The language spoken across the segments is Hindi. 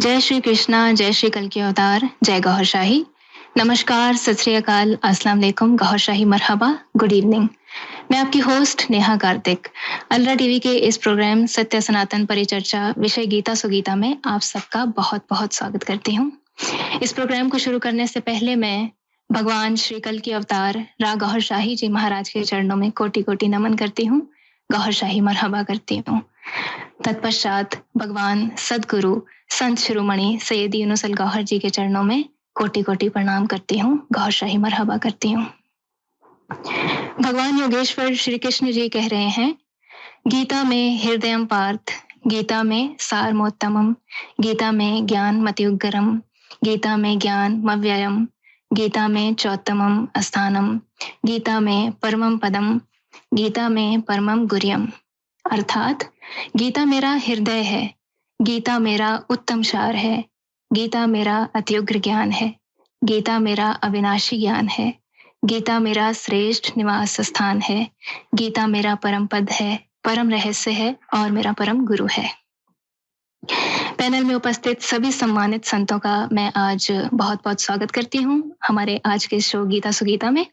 जय श्री कृष्णा, जय श्री कल के अवतार, जय गौहर शाही। नमस्कार, सत श्री अकाल, अस्सलाम वालेकुम, गौहर शाही मरहबा, गुड इवनिंग। मैं आपकी होस्ट नेहा कार्तिक अलरा टीवी के इस प्रोग्राम सत्य सनातन परिचर्चा विषय गीता सुगीता में आप सबका बहुत बहुत स्वागत करती हूँ। इस प्रोग्राम को शुरू करने से पहले मैं भगवान श्री कल के अवतार रा गौहर शाही जी महाराज के चरणों में कोटि कोटि नमन करती हूँ, गौहर शाही मरहबा करती हूँ। तत्पश्चात भगवान सदगुरु संत शिरोमणि सैयद यूनुस अल गौहर जी के चरणों में कोटि कोटि प्रणाम करती हूँ, गौहर शाही मरहबा करती हूँ। भगवान योगेश्वर श्री कृष्ण जी कह रहे हैं, गीता में हृदयम पार्थ, गीता में सारमोत्तमम, गीता में ज्ञान मत्युग्रम, गीता में ज्ञान मव्ययम, गीता में चौत्तमम स्थानम, गीता में परमम पदम, गीता में परमम गुर्यम। अर्थात गीता मेरा हृदय है, गीता मेरा उत्तम सार है, गीता मेरा अत्युग्र ज्ञान है, गीता मेरा अविनाशी ज्ञान है, गीता मेरा श्रेष्ठ निवास स्थान है, गीता मेरा परम पद है, परम रहस्य है और मेरा परम गुरु है। पैनल में उपस्थित सभी सम्मानित संतों का मैं आज बहुत बहुत स्वागत करती हूँ हमारे आज के शो गीता सुगीता में।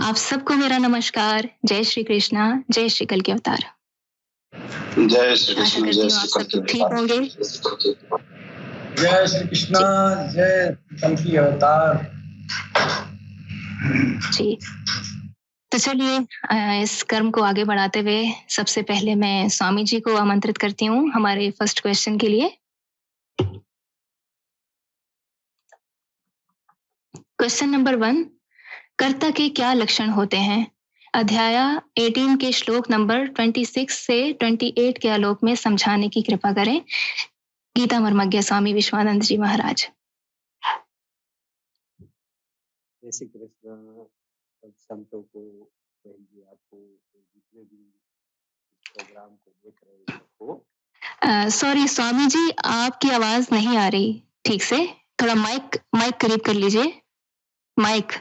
आप सबको मेरा नमस्कार, जय श्री कृष्णा, जय श्री कल के अवतार। जय श्री आशा कृष्ण, करती जय हूँ श्री आप कल सब के ठीक अवतार। होंगे। जय श्री कृष्णा, जय कल की अवतार जी, तो चलिए इस कर्म को आगे बढ़ाते हुए सबसे पहले मैं स्वामी जी को आमंत्रित करती हूँ हमारे फर्स्ट क्वेश्चन के लिए। क्वेश्चन नंबर 1, कर्ता के क्या लक्षण होते हैं? अध्याय 18 के श्लोक नंबर 26 से 28 के आलोक में समझाने की कृपा करें गीता मर्मज्ञ स्वामी विश्वानंद जी महाराज। जय श्री कृष्ण। सब संतों को कहिए, आपको जितने भी इस प्रोग्राम को देख रहे हैं सबको। सॉरी स्वामी जी, आपकी आवाज नहीं आ रही ठीक से, थोड़ा माइक करीब कर लीजिए। माइक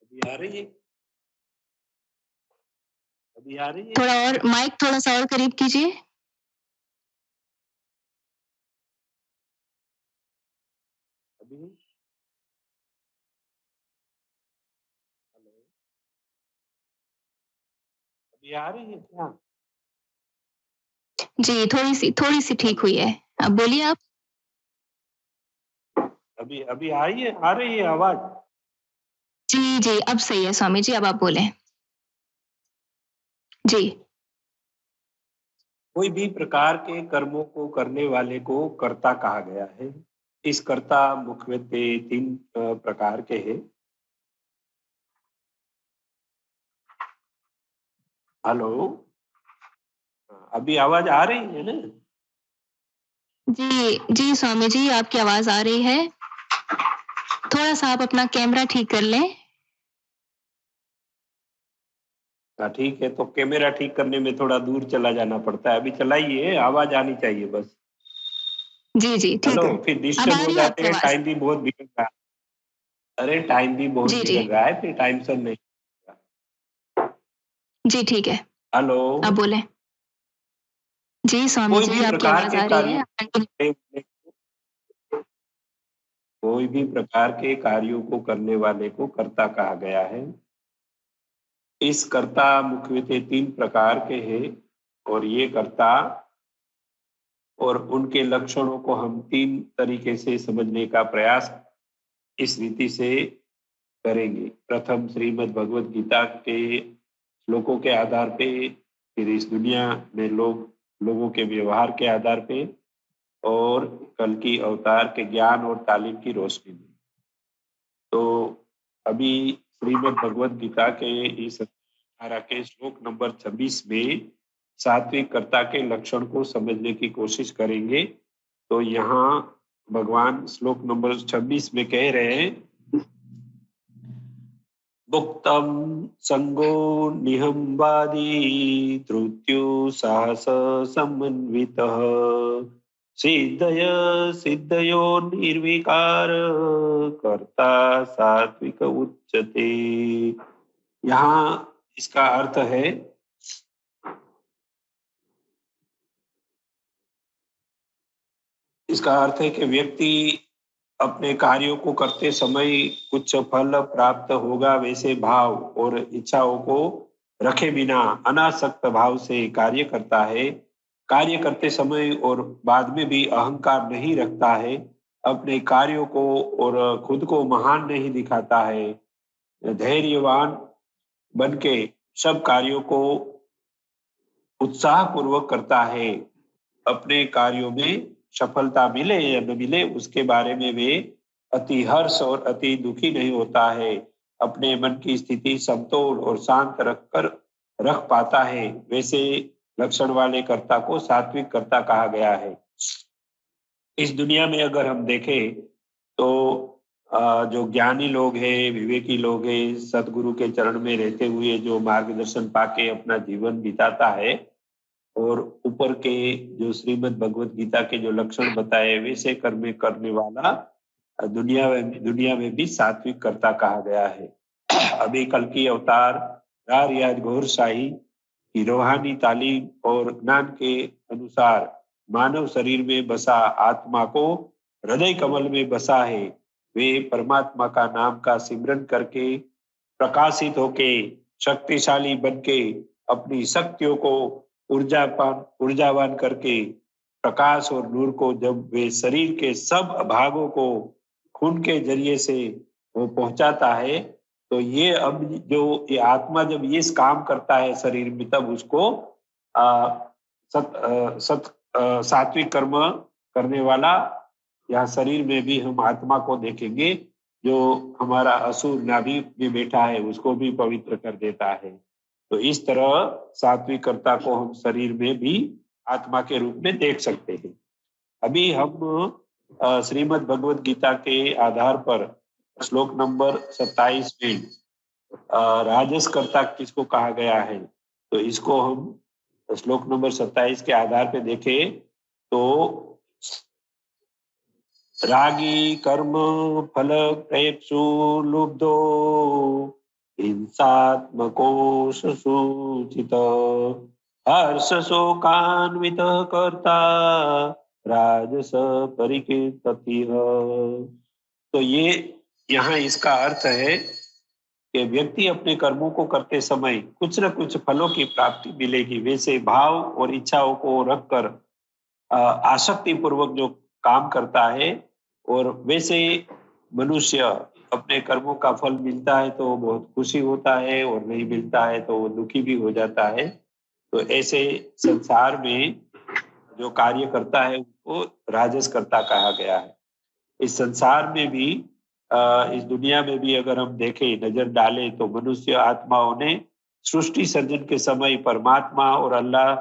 अभी आ रही है? अभी आ रही है? थोड़ा और माइक थोड़ा सा और करीब कीजिए। अभी हेलो, अभी आ रही है क्या? जी, थोड़ी सी ठीक हुई है। अब बोलिए आप। अभी आई है, आ रही है आवाज? जी जी, अब सही है स्वामी जी, अब आप बोलें। जी, कोई भी प्रकार के कर्मों को करने वाले को कर्ता कहा गया है। इस कर्ता मुख्यत्वे 3 प्रकार के हैं। हेलो, अभी आवाज आ रही है ना? जी जी स्वामी जी, आपकी आवाज आ रही है। थोड़ा सा आप अपना कैमरा ठीक कर लें। ठीक है, तो कैमरा ठीक करने में थोड़ा दूर चला जाना पड़ता है। अभी चलाइए, आवाज आनी चाहिए बस। जी जी, ठीक हेलो, है। फिर अब डिस्टर्ब आ हो रही है जाते आपकी हैं, आवाज? टाइम भी बहुत बिगड़ रहा है। अरे टाइम भी बहुत जी जी बिगड़ रहा है, फिर टाइम से नहीं। जी, ठीक है, हेलो, अब बोलें। जी स्वामी कोई जी, भी आपकी प्रकार आवाज के आ रही है। कोई भी प्रकार के कार्यों को करने वाले को कर्ता कहा गया है। इस कर्ता मुख्यतः 3 प्रकार के हैं और ये कर्ता और उनके लक्षणों को हम 3 तरीके से समझने का प्रयास इस रीति से करेंगे। प्रथम श्रीमद् भगवद गीता के श्लोकों के आधार पे, फिर इस दुनिया में लोगों के व्यवहार के आधार पे और कल की अवतार के ज्ञान और तालीम की रोशनी में। तो अभी श्रीमद् भगवद गीता के इस 18 के श्लोक नंबर 26 में सात्विक कर्ता के लक्षण को समझने की कोशिश करेंगे। तो यहाँ भगवान श्लोक नंबर 26 में कह रहे हैं, भुक्तं संगो निहंवादी धृत्यो साहस समन्वितः सिद्धयो निर्विकार कर्ता सात्विक उच्यते। यहाँ इसका अर्थ है इसका अर्थ है कि व्यक्ति अपने कार्यों को करते समय कुछ फल प्राप्त होगा वैसे भाव और इच्छाओं को रखे बिना अनासक्त भाव से कार्य करता है। कार्य करते समय और बाद में भी अहंकार नहीं रखता है, अपने कार्यों को और खुद को महान नहीं दिखाता है, धैर्यवान बन के सब कार्यों को उत्साह पूर्वक करता है। अपने कार्यों में सफलता मिले या न मिले उसके बारे में वे अति हर्ष और अति दुखी नहीं होता है, अपने मन की स्थिति समतोल और शांत रख पाता है। वैसे लक्षण वाले कर्ता को सात्विक कर्ता कहा गया है। इस दुनिया में अगर हम देखें तो जो ज्ञानी लोग हैं, विवेकी लोग हैं, सदगुरु के चरण में रहते हुए जो मार्गदर्शन पाके अपना जीवन बिताता है और ऊपर के जो श्रीमद् भगवत गीता के जो लक्षण बताए वैसे कर्म करने वाला दुनिया में भी सात्विक कर्ता कहा गया है। अभी कल की अवतार राज घोर शाही की रूहानी तालीम और ज्ञान के अनुसार मानव शरीर में बसा आत्मा को हृदय कमल में बसा है। वे परमात्मा का नाम का सिमरन करके प्रकाशित होके शक्तिशाली बनके अपनी शक्तियों को ऊर्जावान करके प्रकाश और नूर को जब वे शरीर के सब भागों को खून के जरिए से वो पहुंचाता है, तो ये अब जो ये आत्मा जब ये काम करता है शरीर में, तब उसको सात्विक कर्म करने वाला यहाँ शरीर में भी हम आत्मा को देखेंगे। जो हमारा असुर नाभि में बैठा है उसको भी पवित्र कर देता है। तो इस तरह सात्विक कर्ता को हम शरीर में भी आत्मा के रूप में देख सकते हैं। अभी हम श्रीमद् भगवत गीता के आधार पर श्लोक नंबर 27 में राजस कर्ता किसको कहा गया है, तो इसको हम श्लोक नंबर 27 के आधार पे देखें तो रागी कर्म फल प्रेप्सु लुब्धो हिंसात्मको सुसूचित हर्ष शोकान्वित कर्ता राजस परिकीर्तिः। तो ये यहाँ इसका अर्थ है कि व्यक्ति अपने कर्मों को करते समय कुछ न कुछ फलों की प्राप्ति मिलेगी, वैसे भाव और इच्छाओं को रखकर आसक्ति पूर्वक जो काम करता है, और वैसे मनुष्य अपने कर्मों का फल मिलता है तो बहुत खुशी होता है और नहीं मिलता है तो वो दुखी भी हो जाता है। तो ऐसे संसार में जो कार्य करता है उसको राजस कर्ता कहा गया है। इस संसार में भी इस दुनिया में भी अगर हम देखें, नजर डालें तो मनुष्य आत्माओं ने सृष्टि सर्जन के समय परमात्मा और अल्लाह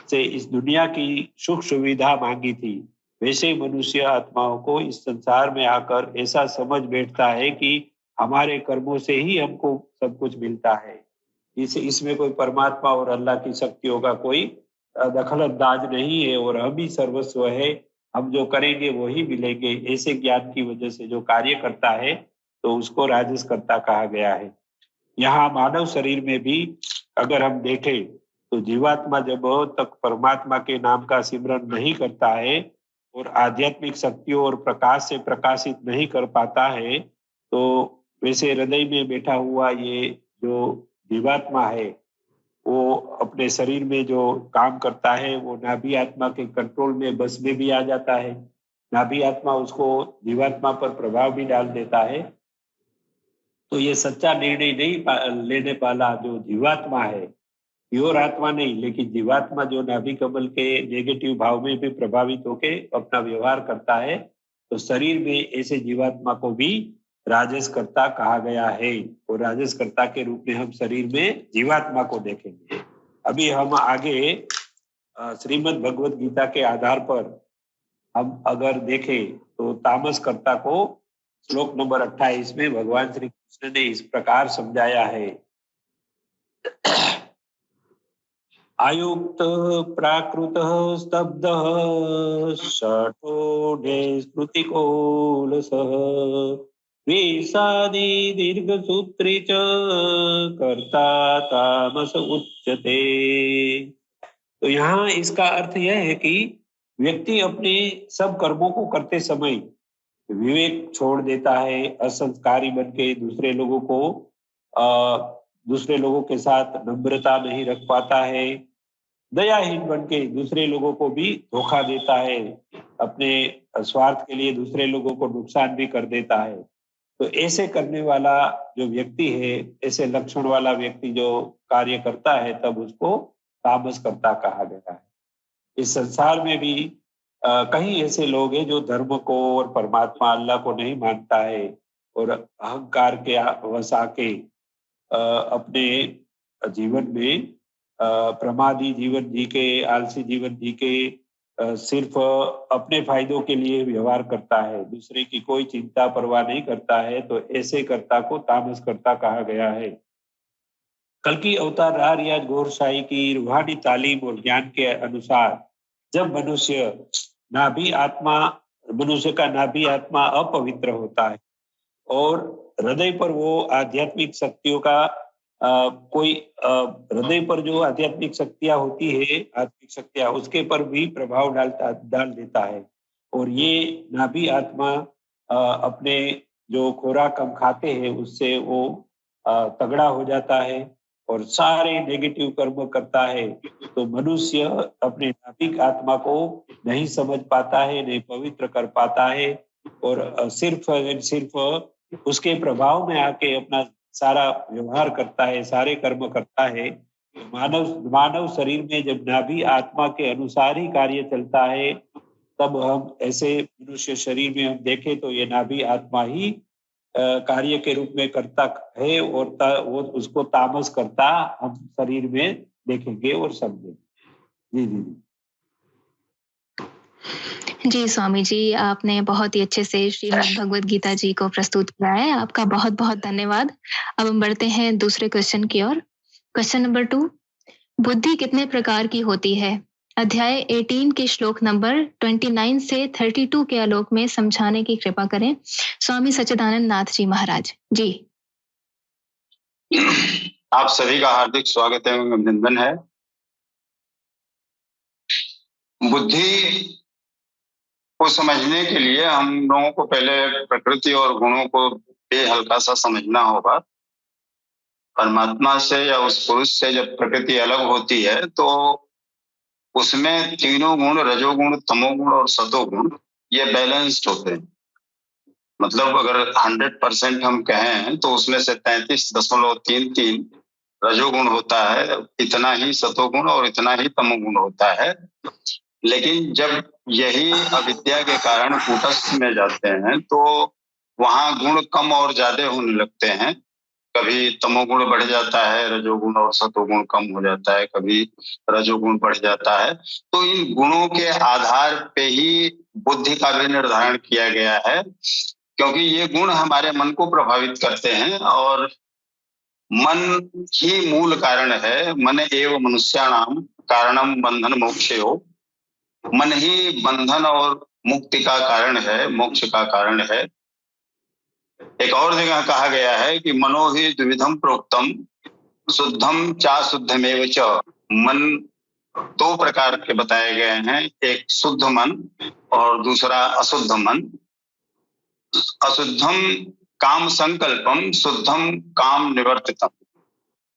से इस दुनिया की सुख सुविधा मांगी थी। वैसे मनुष्य आत्माओं को इस संसार में आकर ऐसा समझ बैठता है कि हमारे कर्मों से ही हमको सब कुछ मिलता है, इसमें कोई परमात्मा और अल्लाह की शक्तियों का कोई दखल अंदाज नहीं है और हम ही सर्वस्व है, हम जो करेंगे वो ही मिलेंगे। ऐसे ज्ञान की वजह से जो कार्य करता है तो उसको राजस कर्ता कहा गया है। यहाँ मानव शरीर में भी अगर हम देखें तो जीवात्मा जब तक परमात्मा के नाम का सिमरन नहीं करता है और आध्यात्मिक शक्तियों और प्रकाश से प्रकाशित नहीं कर पाता है, तो वैसे हृदय में बैठा हुआ ये जो जीवात्मा है वो अपने शरीर में जो काम करता है वो नाभि आत्मा के कंट्रोल में बस में भी आ जाता है। नाभि आत्मा उसको जीवात्मा पर प्रभाव भी डाल देता है। तो ये सच्चा निर्णय नहीं लेने वाला जो जीवात्मा है, प्योर आत्मा नहीं, लेकिन जीवात्मा जो नाभि कमल के नेगेटिव भाव में भी प्रभावित होके अपना व्यवहार करता है, तो शरीर में ऐसे जीवात्मा को भी राजस कर्ता कहा गया है। और राजस कर्ता के रूप में हम शरीर में जीवात्मा को देखेंगे। अभी हम आगे श्रीमद् भगवत गीता के आधार पर हम अगर देखें तो तामस कर्ता को श्लोक नंबर 28 में भगवान श्री कृष्ण ने इस प्रकार समझाया है। आयुक्त प्राकृत स्तब्ध षठोढे स्मृतिकोलसः विषादी दीर्घसूत्री च कर्ता तामस उच्यते। तो यहाँ इसका अर्थ यह है कि व्यक्ति अपने सब कर्मों को करते समय विवेक छोड़ देता है, असंस्कारी बन के दूसरे लोगों के साथ नम्रता नहीं रख पाता है, दयाहीन बन के दूसरे लोगों को भी धोखा देता है, अपने स्वार्थ के लिए दूसरे लोगों को नुकसान भी कर देता है। तो ऐसे करने वाला जो व्यक्ति है, ऐसे लक्षण वाला व्यक्ति जो कार्य करता है, तब उसको तामसकर्ता कहा गया है। इस संसार में भी कई ऐसे लोग हैं जो धर्म को और परमात्मा अल्लाह को नहीं मानता है और अहंकार के वश आके अपने जीवन में प्रमादी जीवन जी के, आलसी जीवन जी के, सिर्फ अपने फायदों के लिए व्यवहार करता है, दूसरे की कोई चिंता परवाह नहीं करता है, तो ऐसे कर्ता को तामसकर्ता कहा गया है। कल की अवतार राह रियाज गौरशाही की रूहानी तालीम और ज्ञान के अनुसार जब मनुष्य का नाभि आत्मा अपवित्र होता है और हृदय पर वो आध्यात्मिक शक्तियों का हृदय पर जो आध्यात्मिक शक्तियां होती है, आत्मिक शक्तियां, उसके पर भी प्रभाव डाल देता है और ये नाभि आत्मा अपने जो खुराक हम खाते हैं उससे वो तगड़ा हो जाता है और सारे नेगेटिव कर्म करता है। तो मनुष्य अपने नाभिक आत्मा को नहीं समझ पाता है, नहीं पवित्र कर पाता है और सिर्फ उसके प्रभाव में आके अपना सारा व्यवहार करता है, सारे कर्म करता है। मानव शरीर में जब नाभि आत्मा के अनुसार ही कार्य चलता है, तब हम ऐसे मनुष्य शरीर में हम देखें तो ये नाभि आत्मा ही कार्य के रूप में करता है और वो उसको तामस करता हम शरीर में देखेंगे और समझेंगे। जी। जी स्वामी जी, आपने बहुत ही अच्छे से श्रीमद् भगवद गीता जी को प्रस्तुत किया है। आपका बहुत बहुत धन्यवाद। अब हम बढ़ते हैं दूसरे क्वेश्चन की ओर। क्वेश्चन नंबर 2, बुद्धि कितने प्रकार की होती है? अध्याय 18 के श्लोक नंबर 29 से 32 के आलोक में समझाने की कृपा करें स्वामी सच्चिदानंद नाथ जी महाराज। जी। आप सभी का हार्दिक स्वागत एवं अभिनंदन है। बुद्धि को समझने के लिए हम लोगों को पहले प्रकृति और गुणों को भी हल्का सा समझना होगा। परमात्मा से या उस पुरुष से जब प्रकृति अलग होती है तो उसमें तीनों गुण, रजोगुण, तमोगुण और सतोगुण, ये बैलेंस्ड होते हैं। मतलब अगर 100% हम कहें तो उसमें से 33.33 रजोगुण होता है, इतना ही सतोगुण और इतना ही तमोगुण होता है। लेकिन जब यही अविद्या के कारण कूटस्थ में जाते हैं तो वहां गुण कम और ज्यादा होने लगते हैं। कभी तमोगुण बढ़ जाता है, रजोगुण और सतोगुण कम हो जाता है, कभी रजोगुण बढ़ जाता है। तो इन गुणों के आधार पे ही बुद्धि का भी निर्धारण किया गया है, क्योंकि ये गुण हमारे मन को प्रभावित करते हैं और मन ही मूल कारण है। मन एव मनुष्याणाम कारणम बंधन मोक्षयो। मन ही बंधन और मुक्ति का कारण है, मोक्ष का कारण है। एक और जगह कहा गया है कि मनो ही द्विविधम प्रोक्तम शुद्धम चा शुद्धमेव च। मन 2 प्रकार के बताए गए हैं, एक शुद्ध मन और दूसरा अशुद्ध मन। अशुद्धम काम संकल्पम, शुद्धम काम निवर्तितम।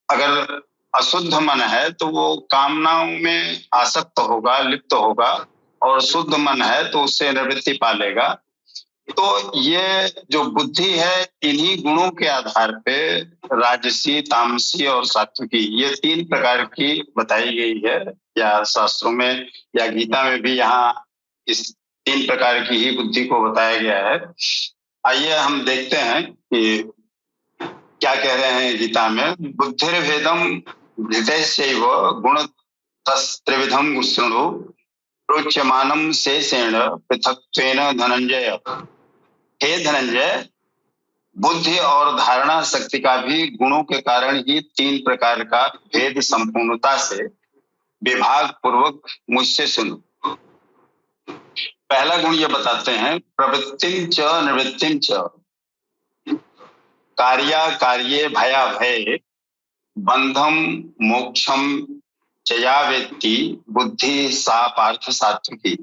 अगर अशुद्ध मन है तो वो कामनाओं में आसक्त होगा, लिप्त होगा, और शुद्ध मन है तो उससे निवृत्ति पालेगा। तो ये जो बुद्धि है, इन्हीं गुणों के आधार पे राजसी, तामसी और सात्विकी, ये 3 प्रकार की बताई गई है, या शास्त्रों में या गीता में भी यहाँ इस 3 प्रकार की ही बुद्धि को बताया गया है। आइए हम देखते हैं कि क्या कह रहे हैं गीता में। बुद्धिर्भेदम धृतैश्चैव गुण त्रिविधम शृणु प्रोच्यमानम शेषेण पृथक्त्वेन धनंजय। हे धनंजय, बुद्धि और धारणा शक्ति का भी गुणों के कारण ही 3 प्रकार का भेद संपूर्णता से विभाग पूर्वक मुझसे सुनो। पहला गुण ये बताते हैं, प्रवृत्तिं च निवृत्तिं च कार्या कार्ये भया भय बंधम मोक्षम चया वेत्ति बुद्धि सा पार्थ सात्विकी।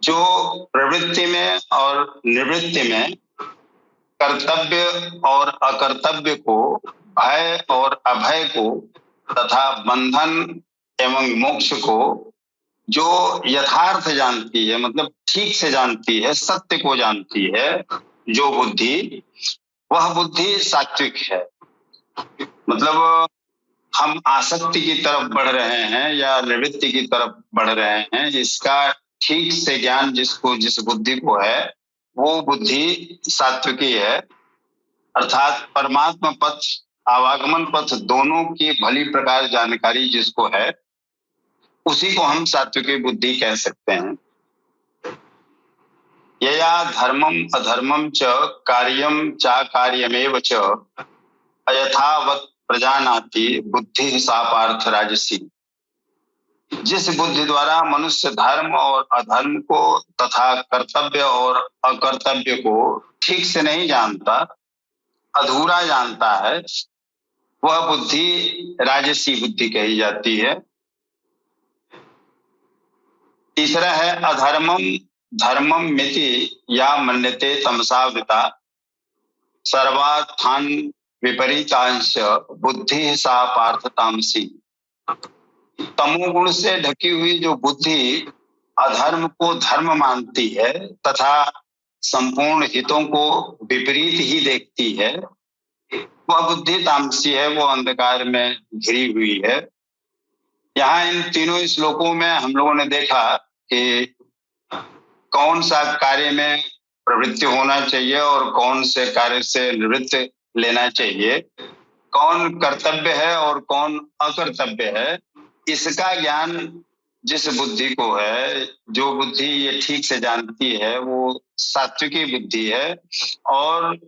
जो प्रवृत्ति में और निवृत्ति में कर्तव्य और अकर्तव्य को, भय और अभय को तथा बंधन एवं मोक्ष को जो यथार्थ जानती है, मतलब ठीक से जानती है, सत्य को जानती है जो बुद्धि, वह बुद्धि सात्विक है। मतलब हम आसक्ति की तरफ बढ़ रहे हैं या निवृत्ति की तरफ बढ़ रहे हैं, इसका ठीक से ज्ञान जिस बुद्धि को है वो बुद्धि सात्विकी है। अर्थात परमात्मा पथ, आवागमन पथ दोनों की भली प्रकार जानकारी जिसको है, उसी को हम सात्विकी बुद्धि कह सकते हैं। यया धर्मम अधर्मम च कार्यम चा कार्यमेव च अयथावत प्रजानाति बुद्धि सा पार्थ राजसी। जिस बुद्धि द्वारा मनुष्य धर्म और अधर्म को तथा कर्तव्य और अकर्तव्य को ठीक से नहीं जानता, अधूरा जानता है, वह बुद्धि राजसी बुद्धि कही जाती है। तीसरा है अधर्मम धर्मम मिति या मन्यते तमसावृता सर्वार्थान विपरीतांश बुद्धि सा पार्थ तामसी। तमोगुण से ढकी हुई जो बुद्धि अधर्म को धर्म मानती है तथा संपूर्ण हितों को विपरीत ही देखती है, वह बुद्धि तामसी है, वो अंधकार में घिरी हुई है। यहाँ इन तीनों श्लोकों में हम लोगों ने देखा कि कौन सा कार्य में प्रवृत्ति होना चाहिए और कौन से कार्य से निवृत्ति लेना चाहिए, कौन कर्तव्य है और कौन अकर्तव्य है, इसका ज्ञान जिस बुद्धि को है, जो बुद्धि ये ठीक से जानती है, वो सात्विकी बुद्धि है। और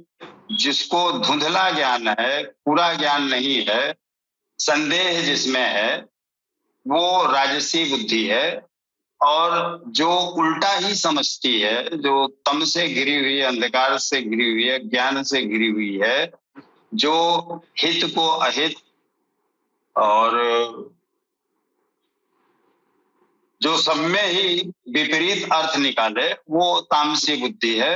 जिसको धुंधला ज्ञान है, पूरा ज्ञान नहीं है, संदेह जिसमें है, वो राजसी बुद्धि है। और जो उल्टा ही समझती है, जो तम से घिरी हुई है, अंधकार से घिरी हुई है, ज्ञान से घिरी हुई है, जो हित को अहित और जो सब में ही विपरीत अर्थ निकाले, वो तामसी बुद्धि है।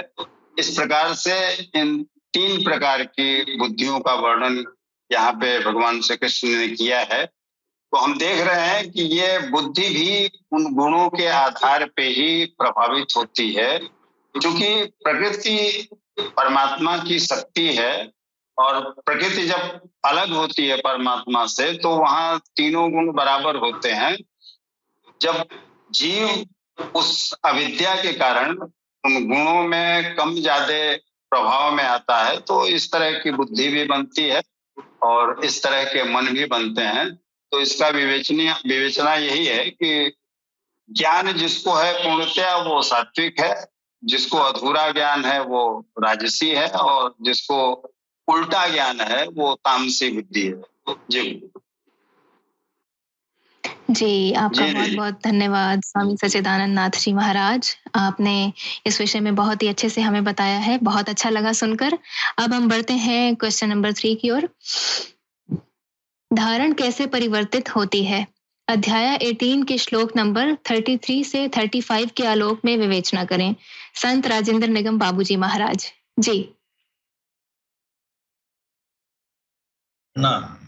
इस प्रकार से इन तीन प्रकार की बुद्धियों का वर्णन यहाँ पे भगवान श्री कृष्ण ने किया है। तो हम देख रहे हैं कि ये बुद्धि भी उन गुणों के आधार पे ही प्रभावित होती है, क्योंकि प्रकृति परमात्मा की शक्ति है और प्रकृति जब अलग होती है परमात्मा से तो वहां तीनों गुण बराबर होते हैं। जब जीव उस अविद्या के कारण उन गुणों में कम ज्यादा प्रभाव में आता है तो इस तरह की बुद्धि भी बनती है और इस तरह के मन भी बनते हैं। तो इसका विवेचना यही है कि ज्ञान जिसको है पूर्णतया वो सात्विक है, जिसको अधूरा ज्ञान है वो राजसी है और जिसको उल्टा ज्ञान है वो तामसी बुद्धि है। जी, आपका बहुत बहुत धन्यवाद स्वामी सच्चिदानंद नाथ जी महाराज। आपने इस विषय में बहुत ही अच्छे से हमें बताया है, बहुत अच्छा लगा सुनकर। अब हम बढ़ते हैं क्वेश्चन नंबर 3 की ओर। धारण कैसे परिवर्तित होती है? अध्याय 18 के श्लोक नंबर 33 से 35 के आलोक में विवेचना करें। संत राजेंद्र निगम बाबूजी महाराज जी। ना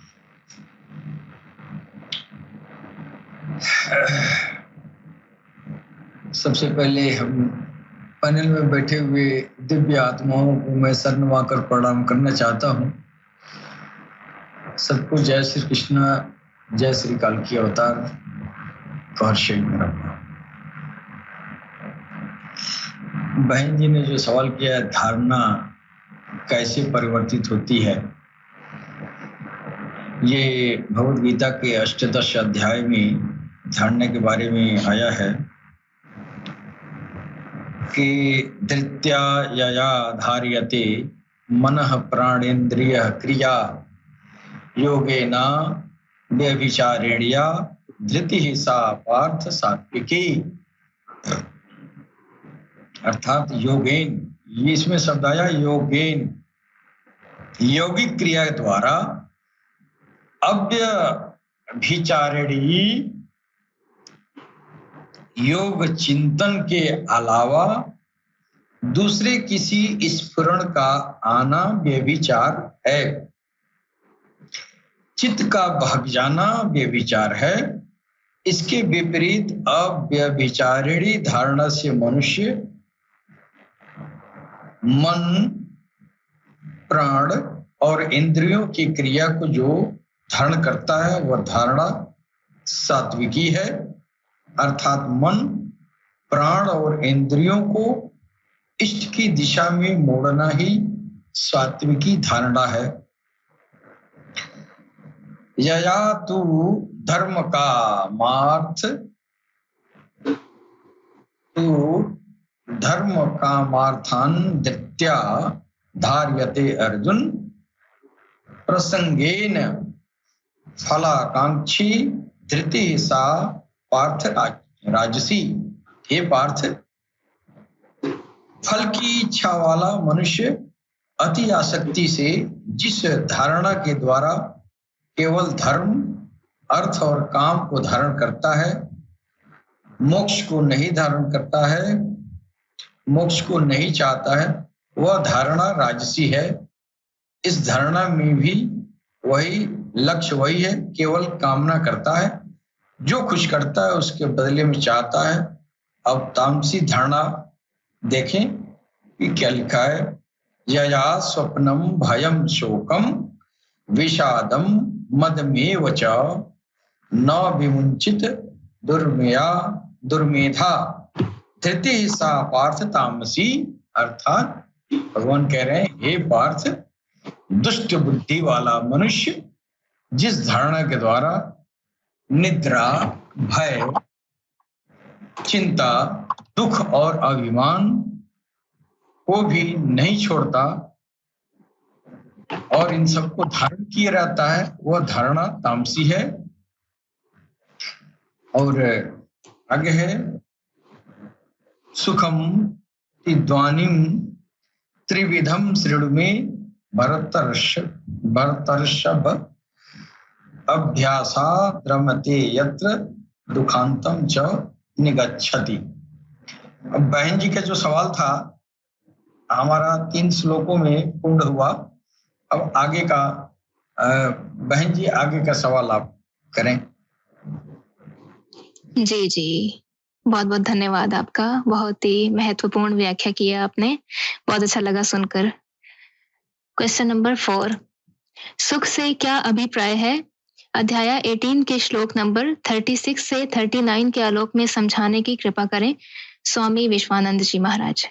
सबसे पहले हम पैनल में बैठे हुए दिव्य आत्माओं को मैं सर नवाकर प्रणाम करना चाहता हूँ। सबको जय श्री कृष्ण, जय श्री काल की अवतार। बहन जी ने जो सवाल किया है, धारणा कैसे परिवर्तित होती है, ये भगवद गीता के 18 अध्याय में धारणा के बारे में आया है कि धृत्या यया धार्यते मनः प्राणेन्द्रिय क्रिया योगेना व्यभिचारेण्या धृति सा पार्थ सात्विकी। अर्थात योगेन, ये इसमें शब्द आया योगेन, योगिक क्रिया द्वारा अव्यभिचारिणी योग चिंतन के अलावा दूसरे किसी स्फुरण का आना व्यभिचार है। चित्त का भाग जाना व्यभिचार है। इसके विपरीत अव्यभिचारिणी धारणा से मनुष्य मन, प्राण और इंद्रियों की क्रिया को जो धारण करता है वह धारणा सात्विकी है। अर्थात मन, प्राण और इंद्रियों को इष्ट की दिशा में मोड़ना ही सात्विकी धारणा है। यया तु धर्म कामार्थ धर्म कामार्थान धृत्या धार्यते अर्जुन प्रसंगेन फलाकांक्षी धृति सा पार्थ राजसी। हे पार्थ, फल की इच्छा वाला मनुष्य अति आसक्ति से जिस धारणा के द्वारा केवल धर्म, अर्थ और काम को धारण करता है, मोक्ष को नहीं धारण करता है, मोक्ष को नहीं चाहता है, वह धारणा राजसी है। इस धारणा में भी वही लक्ष्य वही है, केवल कामना करता है, जो कुछ करता है उसके बदले में चाहता है। अब तामसी धारणा देखें कि क्या लिखा है। यया स्वप्नम भयम शोकम विषादम मदमेव च न विमुंचित दुर्मेधा धृति सा पार्थ तामसी। अर्थात भगवान कह रहे हैं, हे पार्थ, दुष्ट बुद्धि वाला मनुष्य जिस धारणा के द्वारा निद्रा, भय, चिंता, दुख और अभिमान को भी नहीं छोड़ता और इन सबको धारण किए रहता है, वह धारणा तामसी है। और आगे है, सुखम ध्वनिम त्रिविधम श्रेणु में भरतर्षभ अभ्यासात् रमते यत्र दुखांतम च निगच्छति। अब बहन जी का जो सवाल था हमारा 3 श्लोकों में पूर्ण हुआ। अब आगे का बहन जी आगे का सवाल आप करें। जी, बहुत बहुत धन्यवाद आपका। बहुत ही महत्वपूर्ण व्याख्या किया आपने, बहुत अच्छा लगा सुनकर। क्वेश्चन नंबर 4, सुख से क्या अभिप्राय है? अध्याय 18 के श्लोक नंबर 36 से 39 के आलोक में समझाने की कृपा करें स्वामी विश्वानंद जी महाराज।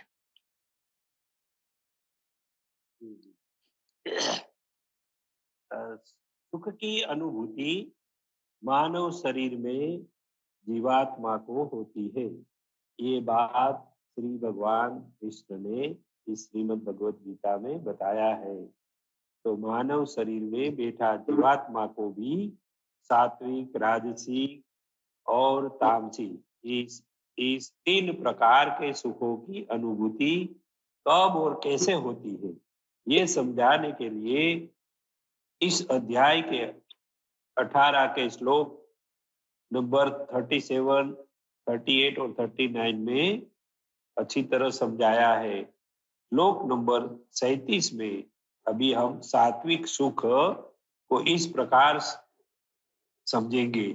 सुख की अनुभूति मानव शरीर में जीवात्मा को होती है। ये बात श्री भगवान कृष्ण ने इस श्रीमद् भगवद गीता में बताया है। तो मानव शरीर में बैठा जीवात्मा को भी सात्विक, राजसिक और तामसिक इस 3 प्रकार के सुखों की अनुभूति कब और कैसे होती है, ये समझाने के लिए इस अध्याय के 18 के श्लोक नंबर 37, 38 और 39 में अच्छी तरह समझाया है। श्लोक नंबर 37 में अभी हम सात्विक सुख को इस प्रकार समझेंगे।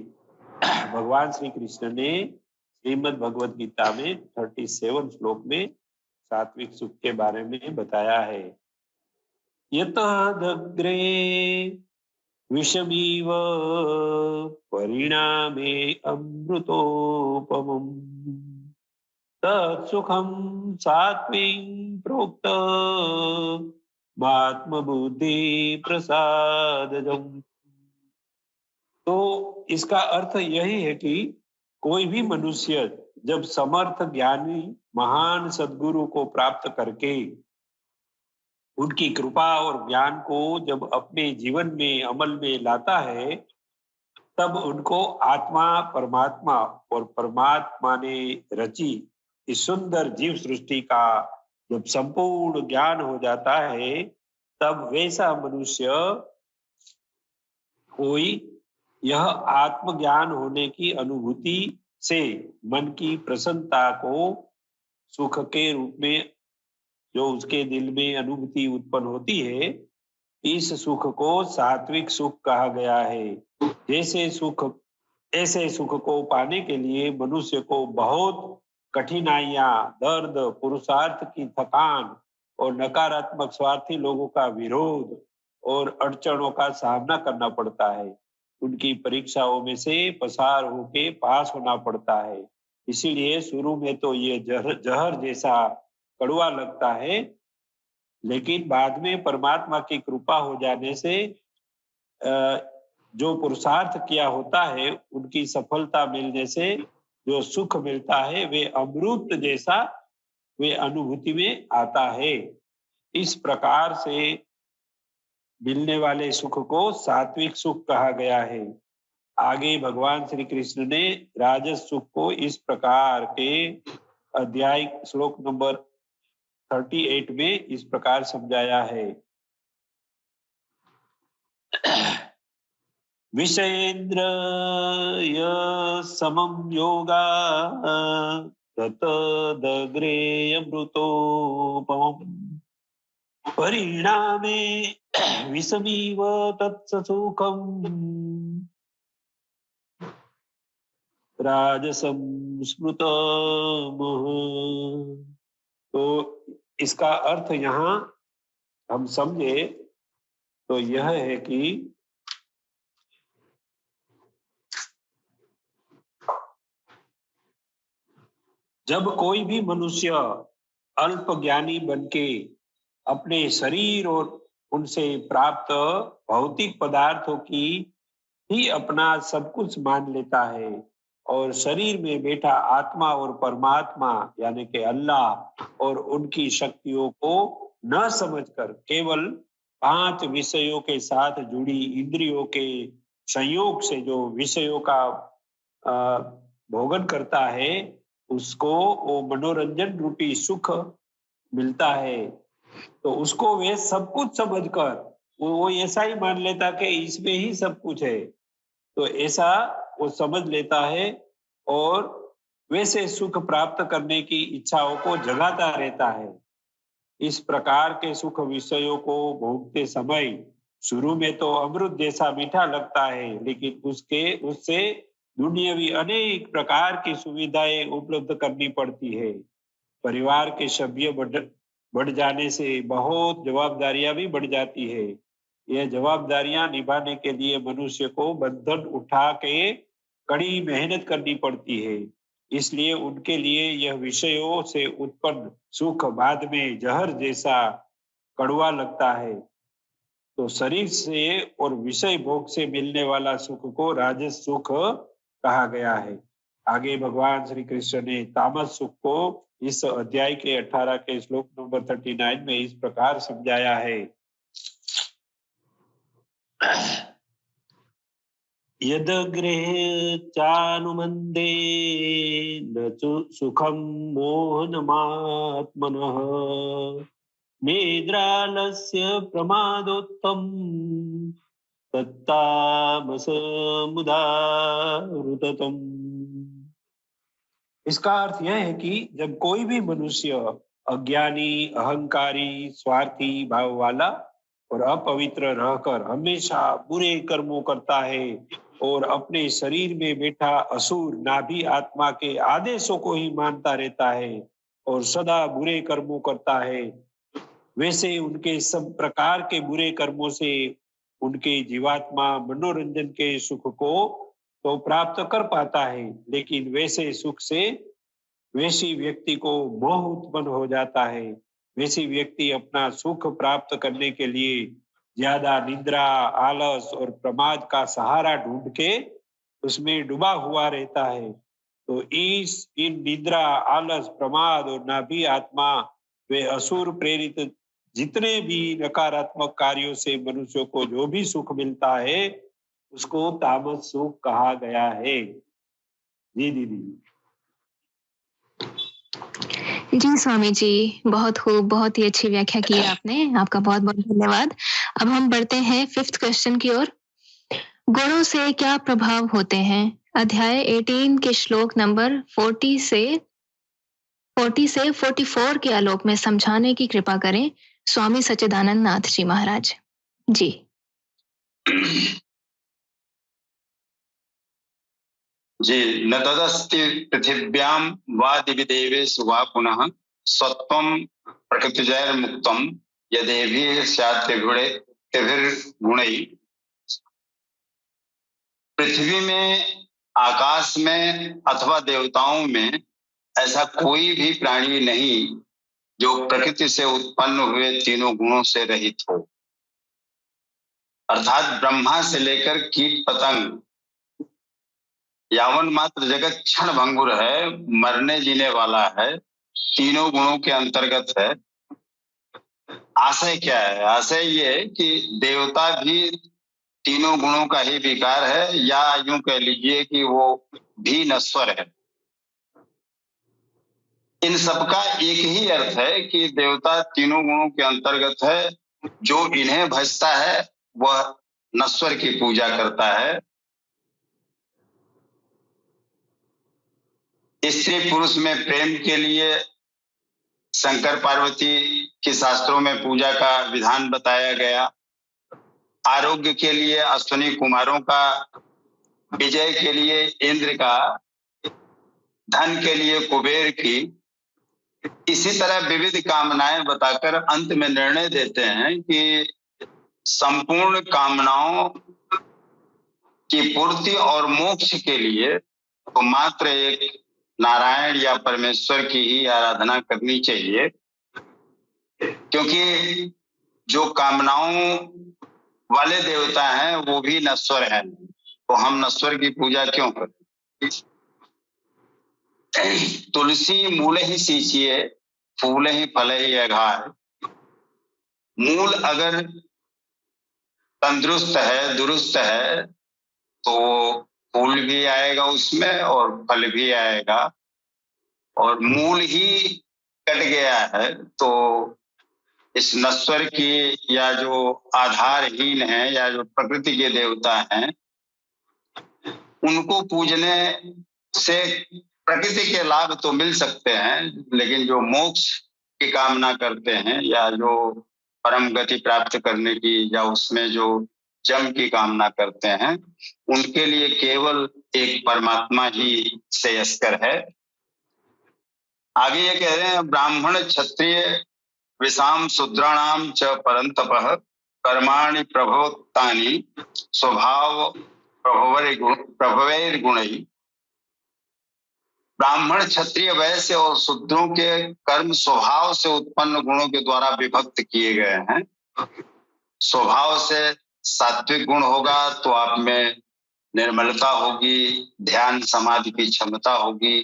भगवान श्री कृष्ण ने श्रीमद् भगवद गीता में 37 श्लोक में सात्विक सुख के बारे में बताया है। यतदग्रे विषमीव परिणामे अमृतोपमम् तत्सुखं सात्विक प्रोक्त आत्मबुद्धि प्रसादजम्। तो इसका अर्थ यही है कि कोई भी मनुष्य जब समर्थ ज्ञानी महान सद्गुरु को प्राप्त करके उनकी कृपा और ज्ञान को जब अपने जीवन में अमल में लाता है, तब उनको आत्मा, परमात्मा और परमात्मा ने रची इस सुंदर जीव सृष्टि का जब संपूर्ण ज्ञान हो जाता है, तब वैसा मनुष्य कोई यह आत्मज्ञान होने की अनुभूति से मन की प्रसन्नता को सुख के रूप में जो उसके दिल में अनुभूति उत्पन्न होती है, इस सुख को सात्विक सुख कहा गया है। ऐसे सुख को पाने के लिए मनुष्य को बहुत कठिनाइयां, दर्द, पुरुषार्थ की थकान और नकारात्मक स्वार्थी लोगों का विरोध और अड़चनों का सामना करना पड़ता है। उनकी परीक्षाओं में से पसार होके पास होना पड़ता है। इसीलिए शुरू में तो ये जहर जैसा कड़वा लगता है, लेकिन बाद में परमात्मा की कृपा हो जाने से जो पुरुषार्थ किया होता है, उनकी सफलता मिलने से जो सुख मिलता है, वे अमृत जैसा वे अनुभूति में आता है। इस प्रकार से मिलने वाले सुख को सात्विक सुख कहा गया है। आगे भगवान श्री कृष्ण ने राजस सुख को इस प्रकार के अध्याय श्लोक नंबर 38 में इस प्रकार समझाया है। विषयेन्द्रिय समं योगा ततदग्रे अमृतोपमम् परिणामे विषमीव तत्सुखम् राजसं स्मृतमः। तो इसका अर्थ यहाँ हम समझे तो यह है कि जब कोई भी मनुष्य अल्प ज्ञानी बनके अपने शरीर और उनसे प्राप्त भौतिक पदार्थों की ही अपना सब कुछ मान लेता है और शरीर में बैठा आत्मा और परमात्मा यानी कि अल्लाह और उनकी शक्तियों को न समझकर केवल 5 विषयों के साथ जुड़ी इंद्रियों के संयोग से जो विषयों का भोगन करता है, उसको वो मनोरंजन रूपी सुख मिलता है। तो उसको वे सब कुछ समझकर वो ऐसा ही मान लेता कि इसमें ही सब कुछ है, तो ऐसा वो समझ लेता है और वैसे सुख प्राप्त करने की इच्छाओं को जगाता रहता है। इस प्रकार के सुख विषयों को भोगते समय शुरू में तो अमृत जैसा मीठा लगता है, लेकिन उससे दुनियावी अनेक प्रकार की सुविधाएं उपलब्ध करनी पड़ती है। परिवार के सभ्य बढ़ जाने से बहुत जवाबदारियां भी बढ़ जाती है। यह जवाबदारियां निभाने के लिए मनुष्य को बंधन उठा के कड़ी मेहनत करनी पड़ती है। इसलिए उनके लिए यह विषयों से उत्पन्न सुख बाद में जहर जैसा कड़वा लगता है। तो शरीर से और विषय भोग से मिलने वाला सुख को राजस सुख कहा गया है। आगे भगवान श्री कृष्ण ने तामस सुख को इस अध्याय के 18 के श्लोक नंबर 39 में इस प्रकार समझाया है। यदग्रे चानुमन्दे न सुखं मोहनमात्मनः निद्रालस्य प्रमादोत्तम तत्तामसमुदाहृतम्। इसका अर्थ यह है कि जब कोई भी मनुष्य अज्ञानी, अहंकारी, स्वार्थी भाव वाला और अपवित्र रहकर हमेशा बुरे कर्मों करता है और अपने शरीर में बैठा असुर नाभि आत्मा के आदेशों को ही मानता रहता है और सदा बुरे कर्मों करता है, वैसे उनके सब प्रकार के बुरे कर्मों से उनके जीवात्मा मनोरंजन के सुख को तो प्राप्त कर पाता है, लेकिन वैसे सुख से वैसी व्यक्ति को मोह उत्पन्न हो जाता है। वैसी व्यक्ति अपना सुख प्राप्त करने के लिए ज्यादा निद्रा, आलस और प्रमाद का सहारा ढूंढ के उसमें डूबा हुआ रहता है। तो इन निद्रा, आलस, प्रमाद और नाभि आत्मा वे असुर प्रेरित जितने भी नकारात्मक कार्यों से मनुष्यों को जो भी सुख मिलता है उसको तामस सुख कहा गया है। जी दीदी। जी स्वामी जी, बहुत खूब, बहुत ही अच्छी व्याख्या की है आपने, आपका बहुत बहुत धन्यवाद। अब हम बढ़ते हैं 5th क्वेश्चन की ओर। गुणों से क्या प्रभाव होते हैं? अध्याय 18 के श्लोक नंबर 40 से 44 के आलोक में समझाने की कृपा करें स्वामी सच्चिदानंद नाथ जी महाराज जी। जी, न तदस्ति पृथिव्यां वा दिवि देवेषु वा पुनः सत्वं प्रकृतिजैर्मुक्तं यदेभिः स्यात् त्रिभिर्गुणैः। पृथ्वी में, आकाश में अथवा देवताओं में ऐसा कोई भी प्राणी नहीं जो प्रकृति से उत्पन्न हुए तीनों गुणों से रहित हो। अर्थात ब्रह्मा से लेकर कीट पतंग यावन मात्र जगत क्षण भंगुर है, मरने जीने वाला है, तीनों गुणों के अंतर्गत है। आशय क्या है? आशय ये कि देवता भी तीनों गुणों का ही विकार है, या यूं कह लीजिए कि वो भी नश्वर है। इन सबका एक ही अर्थ है कि देवता तीनों गुणों के अंतर्गत है। जो इन्हें भजता है वह नश्वर की पूजा करता है। स्त्री पुरुष में प्रेम के लिए शंकर पार्वती के शास्त्रों में पूजा का विधान बताया गया। आरोग्य के लिए अश्विनी कुमारों का, विजय के लिए इंद्र का, धन के लिए कुबेर की। इसी तरह विविध कामनाएं बताकर अंत में निर्णय देते हैं कि संपूर्ण कामनाओं की पूर्ति और मोक्ष के लिए तो मात्र एक नारायण या परमेश्वर की ही आराधना करनी चाहिए, क्योंकि जो कामनाओं वाले देवता हैं वो भी नश्वर हैं। तो हम नश्वर की पूजा क्यों करें? तुलसी मूल ही सींचिए, फूल ही फल ही अघार। मूल अगर तंदुरुस्त है, दुरुस्त है, तो फूल भी आएगा उसमें और फल भी आएगा। और मूल ही कट गया है तो इस नश्वर की, या जो आधारहीन है, या जो प्रकृति के देवता हैं, उनको पूजने से प्रकृति के लाभ तो मिल सकते हैं, लेकिन जो मोक्ष की कामना करते हैं या जो परम गति प्राप्त करने की, या उसमें जो जम की कामना करते हैं, उनके लिए केवल एक परमात्मा ही श्रेयस्कर है। आगे ये कह रहे हैं, ब्राह्मण क्षत्रिय विषाम शूद्राणाम च परंतपः कर्माणि प्रभवोत्तानि स्वभाव प्रभवैर्गुणैः। ब्राह्मण क्षत्रिय वैश्य और शूद्रों के कर्म स्वभाव से उत्पन्न गुणों के द्वारा विभक्त किए गए हैं। स्वभाव से सात्विक गुण होगा तो आप में निर्मलता होगी, ध्यान समाधि की क्षमता होगी।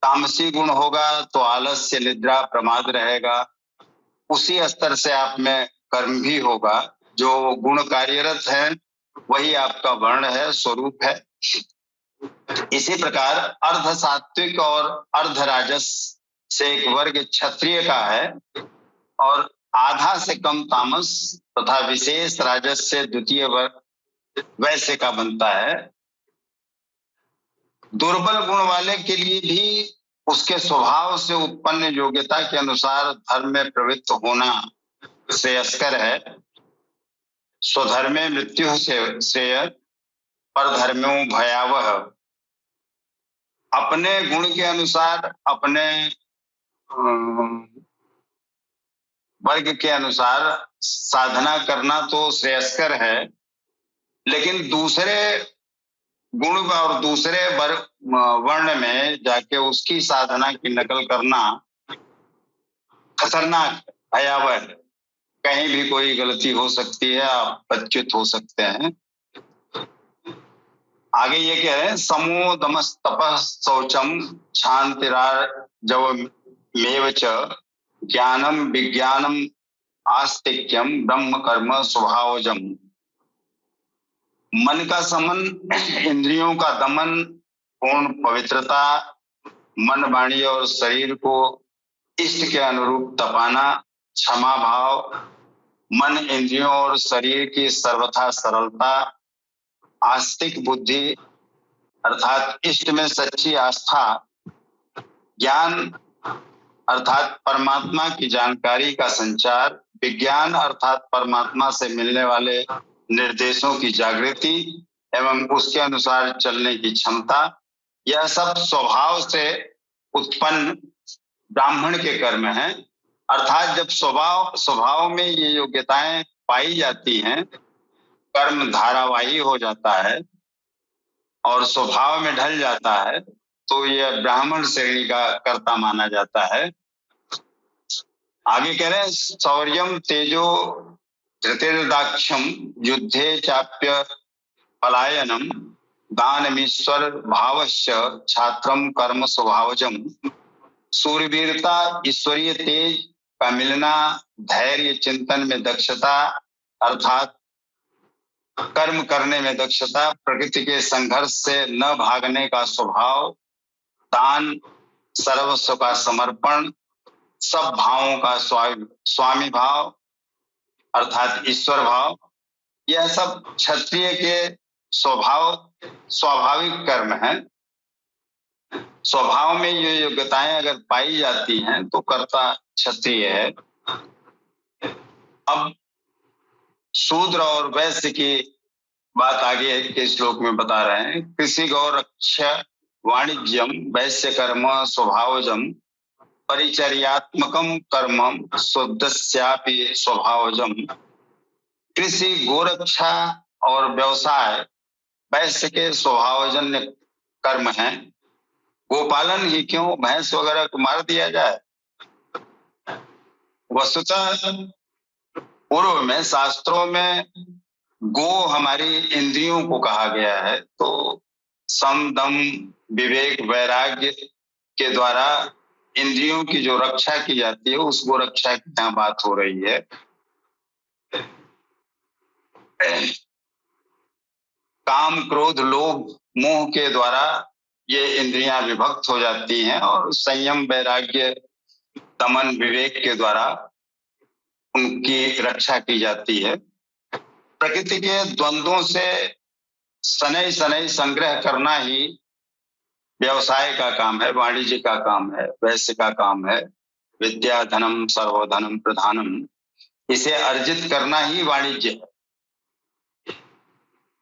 तामसी गुण होगा तो आलस्य, निद्रा, प्रमाद रहेगा। उसी स्तर से आप में कर्म भी होगा। जो गुण कार्यरत है वही आपका वर्ण है, स्वरूप है। इसी प्रकार अर्ध सात्विक और अर्ध राजस से एक वर्ग क्षत्रिय का है, और आधा से कम तामस तथा विशेष राजस से द्वितीय वर्ग वैश्य का बनता है। दुर्बल गुण वाले के लिए भी उसके स्वभाव से उत्पन्न योग्यता के अनुसार धर्म में प्रवृत्त होना श्रेयस्कर है। स्वधर्मे मृत्यु से श्रेय, पर धर्मो भयावह। अपने गुण के अनुसार, अपने वर्ग के अनुसार साधना करना तो श्रेयस्कर है, लेकिन दूसरे गुण और दूसरे वर्ण में जाके उसकी साधना की नकल करना खतरनाक, भयावह है। कहीं भी कोई गलती हो सकती है, आप पच्युत हो सकते हैं। आगे ये कह रहे हैं, समो दमस तपः शौचम क्षांतिरार्जवमेव च ज्ञानम विज्ञानम आस्तिक्यम ब्रह्म कर्म स्वभावजम। मन का समन, इंद्रियों का दमन, पूर्ण पवित्रता, मन, वाणी और शरीर को इष्ट के अनुरूप तपाना, क्षमा भाव, मन, इंद्रियों और शरीर की सर्वथा सरलता, आस्तिक बुद्धि अर्थात इष्ट में सच्ची आस्था, ज्ञान अर्थात परमात्मा की जानकारी का संचार, विज्ञान अर्थात परमात्मा से मिलने वाले निर्देशों की जागृति एवं उसके अनुसार चलने की क्षमता, यह सब स्वभाव से उत्पन्न ब्राह्मण के कर्म हैं। अर्थात जब स्वभाव में ये योग्यताएं पाई जाती हैं, कर्म धारावाही हो जाता है और स्वभाव में ढल जाता है, तो यह ब्राह्मण श्रेणी का कर्ता माना जाता है। आगे कह रहे हैं शौर्यम तेजो धृतिर्दाक्ष्यम युद्धे चाप्य पलायनम दानमीश्वर भावश्च छात्रम कर्म स्वभावजम। सूर्यवीरता, ईश्वरीय तेज का मिलना, धैर्य, चिंतन में दक्षता अर्थात कर्म करने में दक्षता, प्रकृति के संघर्ष से न भागने का स्वभाव, दान, सर्वस्व का समर्पण, सब भावों का स्वामी भाव अर्थात ईश्वर भाव, यह सब क्षत्रिय के स्वाभाविक कर्म है। स्वभाव में ये योग्यताएं अगर पाई जाती हैं तो कर्ता क्षत्रिय है। अब शूद्र और वैश्य की बात आगे के श्लोक में बता रहे हैं। कृषि गौरक्ष वाणिज्यम वैश्य कर्म स्वभावजम परिचर्यात्मकम कर्म शुद्धस्यापि स्वभावजम। कृषि, गोरक्षा और व्यवसाय वैश्य के स्वभावजन्य कर्म हैं। गोपालन ही क्यों, भैंस वगैरह को मार दिया जाए। वस्तुतः पूर्व में शास्त्रों में गो हमारी इंद्रियों को कहा गया है, तो सम, दम, विवेक, वैराग्य के द्वारा इंद्रियों की जो रक्षा की जाती है उस गो रक्षा की यहाँ बात हो रही है। काम, क्रोध, लोभ, मोह के द्वारा ये इंद्रियां विभक्त हो जाती हैं और संयम, वैराग्य, दमन, विवेक के द्वारा उनकी रक्षा की जाती है। प्रकृति के द्वंद्वों से शनै शनै संग्रह करना ही व्यवसाय का काम है, वाणिज्य का काम है, वैश्य का काम है। विद्या धनम सर्वधनम प्रधानम, इसे अर्जित करना ही वाणिज्य है।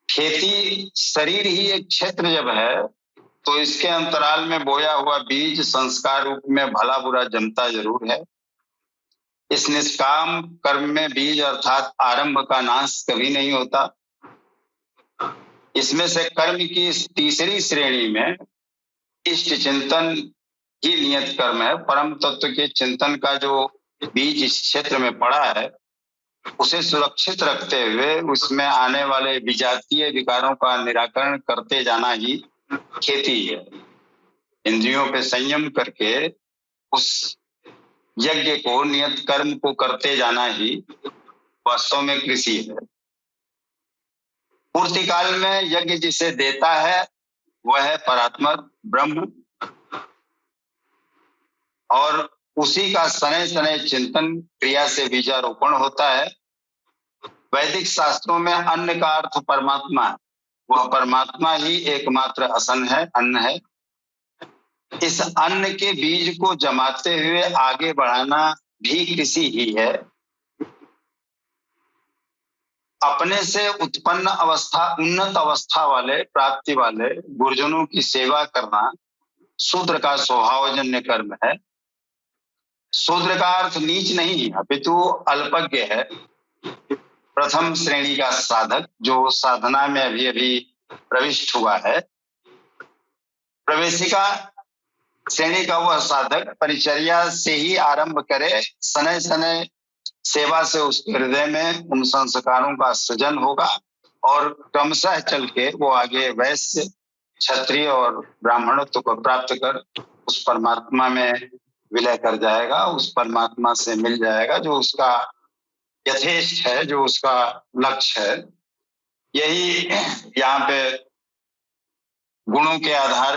खेती, शरीर ही एक क्षेत्र जब है तो इसके अंतराल में बोया हुआ बीज संस्कार रूप में भला बुरा जमता जरूर है। इस निष्काम कर्म में बीज अर्थात आरंभ का नाश कभी नहीं होता। इसमें से कर्म की तीसरी श्रेणी में इष्ट चिंतन ही नियत कर्म है। परम तत्व के चिंतन का जो बीज इस क्षेत्र में पड़ा है उसे सुरक्षित रखते हुए उसमें आने वाले विजातीय विकारों का निराकरण करते जाना ही खेती है। इंद्रियों पे संयम करके उस यज्ञ को, नियत कर्म को करते जाना ही वास्तव में कृषि है। पूर्ति काल में यज्ञ जिसे देता है वह है परात्मा ब्रह्म, और उसी का शनै शनै चिंतन क्रिया से बीजारोपण होता है। वैदिक शास्त्रों में अन्न का अर्थ परमात्मा है। वह परमात्मा ही एकमात्र असन है, अन्न है। इस अन्न के बीज को जमाते हुए आगे बढ़ाना भी कृषि ही है। अपने से उत्पन्न अवस्था, उन्नत अवस्था वाले, प्राप्ति वाले गुरुजनों की सेवा करना शूद्र का स्वभावजन्य कर्म है। शूद्र का अर्थ नीच नहीं अपितु अल्पज्ञ है, प्रथम श्रेणी का साधक जो साधना में अभी अभी प्रविष्ट हुआ है। प्रवेशिका श्रेणी का वह साधक परिचर्या से ही आरंभ करे, शनै शनै सेवा से उसके हृदय में उन संस्कारों का सृजन होगा और क्रमशः चल के वो आगे वैश्य, क्षत्रिय और ब्राह्मणत्व को प्राप्त कर उस परमात्मा में विलय कर जाएगा, उस परमात्मा से मिल जाएगा जो उसका यथेष्ट है, जो उसका लक्ष्य है। यही यहाँ पे गुणों के आधार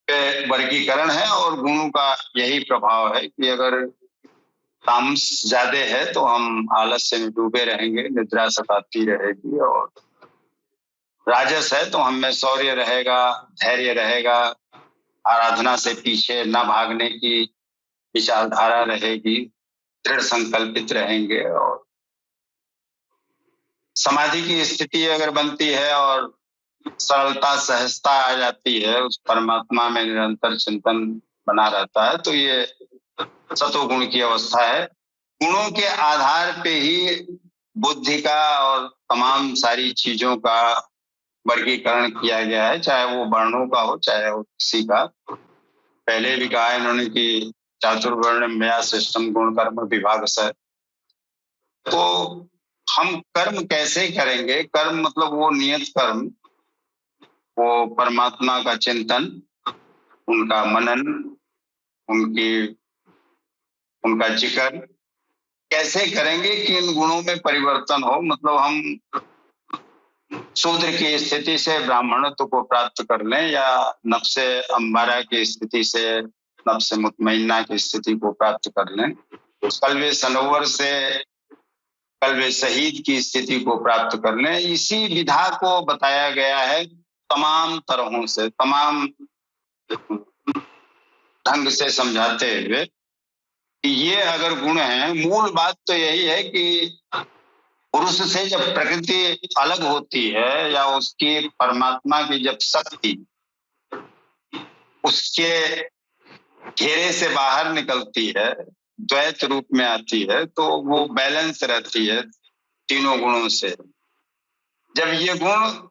पे वर्गीकरण है और गुणों का यही प्रभाव है कि अगर तामस ज्यादा है तो हम आलस्य में डूबे रहेंगे, निद्रा सताती रहेगी और राजस है तो हमें शौर्य रहेगा, धैर्य रहेगा, आराधना से पीछे न भागने की विचारधारा रहेगी, दृढ़ संकल्पित रहेंगे। और समाधि की स्थिति अगर बनती है और सरलता सहजता आ जाती है, उस परमात्मा में निरंतर चिंतन बना रहता है, तो ये सतोगुण की अवस्था है। गुणों के आधार पे ही बुद्धि का और तमाम सारी चीजों का वर्गीकरण किया गया है, चाहे वो वर्णों का हो चाहे वो किसी का। पहले भी कहा इन्होंने कि चातुर्वर्ण मया सिस्टम गुण कर्म विभाग से। तो हम कर्म कैसे करेंगे? कर्म मतलब वो नियत कर्म, वो परमात्मा का चिंतन, उनका मनन, उनका जिक्र कैसे करेंगे कि इन गुणों में परिवर्तन हो। मतलब हम शूद्र की स्थिति से ब्राह्मणत्व को प्राप्त कर लें या नफ्से अंबारा की स्थिति से नफ्से मुतमइन्ना की स्थिति को प्राप्त कर लें, कल्बे सनोवर से कल्बे शहीद की स्थिति को प्राप्त कर लें, इसी विधा को बताया गया है तमाम तरहों से, तमाम ढंग से समझाते हुए। ये अगर गुण है, मूल बात तो यही है कि पुरुष से जब प्रकृति अलग होती है या उसकी परमात्मा की जब शक्ति उसके घेरे से बाहर निकलती है, द्वैत रूप में आती है, तो वो बैलेंस रहती है तीनों गुणों से। जब ये गुण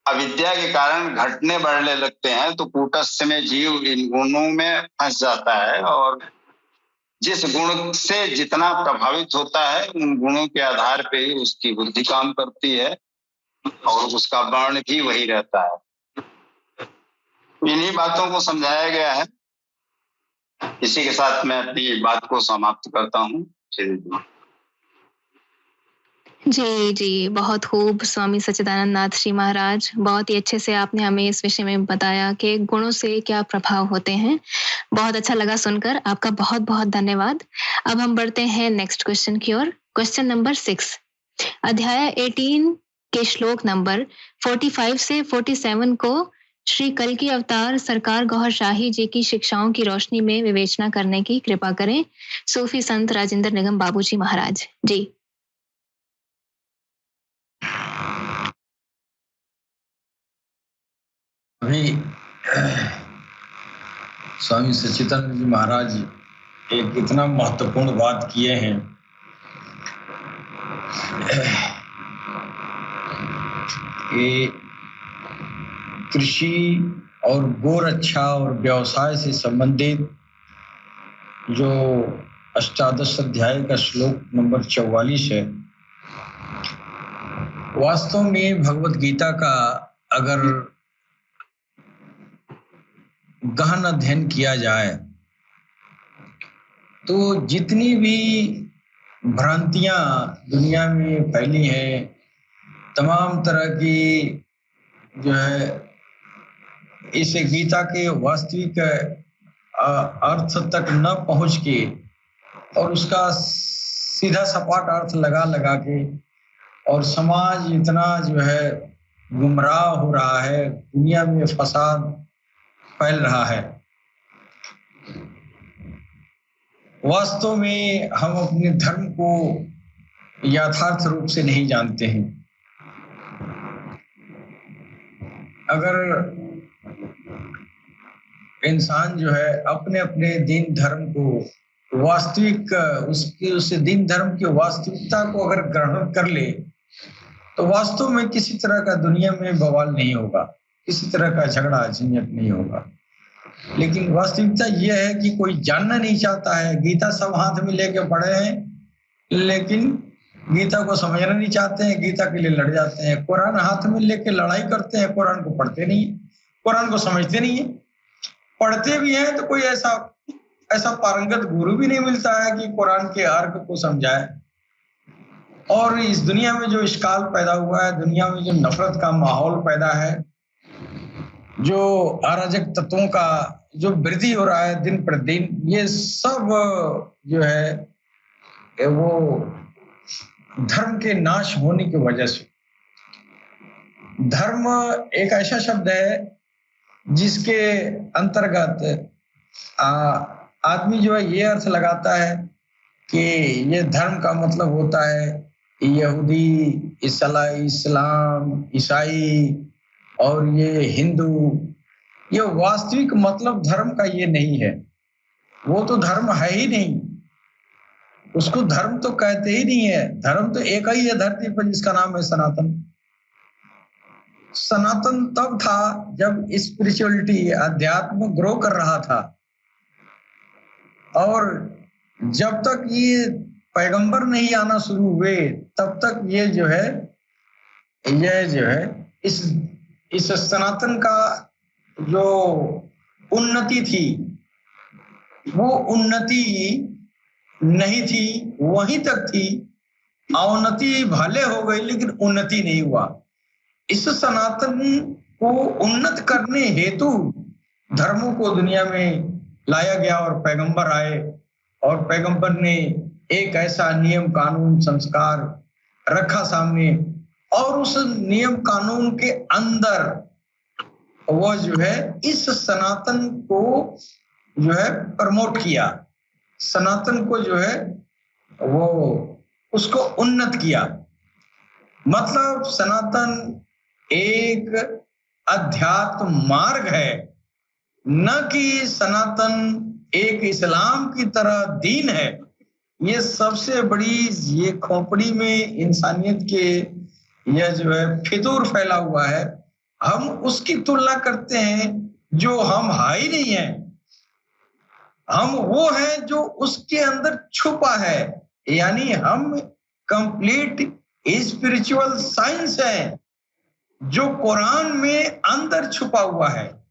अविद्या के कारण घटने बढ़ने लगते हैं तो कूटस्थ में जीव इन गुणों में फंस जाता है, और जिस गुण से जितना प्रभावित होता है उन गुणों के आधार पे ही उसकी बुद्धि काम करती है और उसका वर्ण भी वही रहता है। इन्हीं बातों को समझाया गया है। इसी के साथ मैं अपनी बात को समाप्त करता हूँ। जी जी, बहुत खूब स्वामी सच्चिदानंद नाथ श्री महाराज, बहुत ही अच्छे से आपने हमें इस विषय में बताया कि गुणों से क्या प्रभाव होते हैं। बहुत अच्छा लगा सुनकर, आपका बहुत बहुत धन्यवाद। अब हम बढ़ते हैं नेक्स्ट क्वेश्चन की ओर। क्वेश्चन नंबर 6, अध्याय 18 के श्लोक नंबर 45 से 47 को श्री कल्कि अवतार सरकार गौहर शाही जी की शिक्षाओं की रोशनी में विवेचना करने की कृपा करें। सूफी संत राजेंद्र निगम बाबूजी महाराज जी। अभी स्वामी सच्चिदानंद जी महाराज एक इतना महत्वपूर्ण बात किए हैं कि कृषि और गोरक्षा और व्यवसाय से संबंधित जो अष्टादश अध्याय का श्लोक नंबर 44 है, वास्तव में भगवत गीता का अगर गहन अध्ययन किया जाए तो जितनी भी भ्रांतियां दुनिया में फैली हैं, तमाम तरह की जो है इस गीता के वास्तविक अर्थ तक न पहुंच के और उसका सीधा सपाट अर्थ लगा के, और समाज इतना जो है गुमराह हो रहा है, दुनिया में फसाद फैल रहा है। वास्तव में हम अपने धर्म को यथार्थ रूप से नहीं जानते हैं। अगर इंसान जो है अपने अपने दीन धर्म को वास्तविक उस दीन धर्म की वास्तविकता को अगर ग्रहण कर ले तो वास्तव में किसी तरह का दुनिया में बवाल नहीं होगा, किसी तरह का झगड़ा झंझट नहीं होगा। लेकिन वास्तविकता यह है कि कोई जानना नहीं चाहता है। गीता सब हाथ में लेके पड़े हैं, लेकिन गीता को समझना नहीं चाहते हैं, गीता के लिए लड़ जाते हैं। कुरान हाथ में लेके लड़ाई करते हैं, कुरान को पढ़ते नहीं है, कुरान को समझते नहीं है। पढ़ते भी हैं तो कोई ऐसा पारंगत गुरु भी नहीं मिलता है कि कुरान के अर्थ को समझाए। और इस दुनिया में जो इश्काल पैदा हुआ है, दुनिया में जो नफरत का माहौल पैदा है, जो अराजक तत्वों का जो वृद्धि हो रहा है दिन प्रतिदिन, ये सब जो है वो धर्म के नाश होने की वजह से। धर्म एक ऐसा शब्द है जिसके अंतर्गत आदमी जो है ये अर्थ लगाता है कि ये धर्म का मतलब होता है यहूदी, इस्लाम, ईसाई और ये हिंदू। ये वास्तविक मतलब धर्म का ये नहीं है। वो तो धर्म है ही नहीं, उसको धर्म तो कहते ही नहीं है। धर्म तो एक ही है धरती पर जिसका नाम है सनातन। सनातन तब था जब स्पिरिचुअलिटी, अध्यात्म ग्रो कर रहा था, और जब तक ये पैगंबर नहीं आना शुरू हुए तब तक ये जो है इस सनातन का जो उन्नति थी वो उन्नति नहीं थी, वहीं तक थी। अवनति भले हो गई लेकिन उन्नति नहीं हुआ। इस सनातन को उन्नत करने हेतु धर्मों को दुनिया में लाया गया और पैगंबर आए, और पैगंबर ने एक ऐसा नियम कानून संस्कार रखा सामने, और उस नियम कानून के अंदर वो जो है इस सनातन को जो है प्रमोट किया, सनातन को जो है वो उसको उन्नत किया। मतलब सनातन एक अध्यात्म मार्ग है, न कि सनातन एक इस्लाम की तरह दीन है। ये सबसे बड़ी ये खोपड़ी में इंसानियत के यह जो है फितूर फैला हुआ है। हम उसकी तुलना करते हैं जो हम है ही नहीं है। हम वो है जो उसके अंदर छुपा है, यानी हम कंप्लीट स्पिरिचुअल साइंस है जो कुरान में अंदर छुपा हुआ है।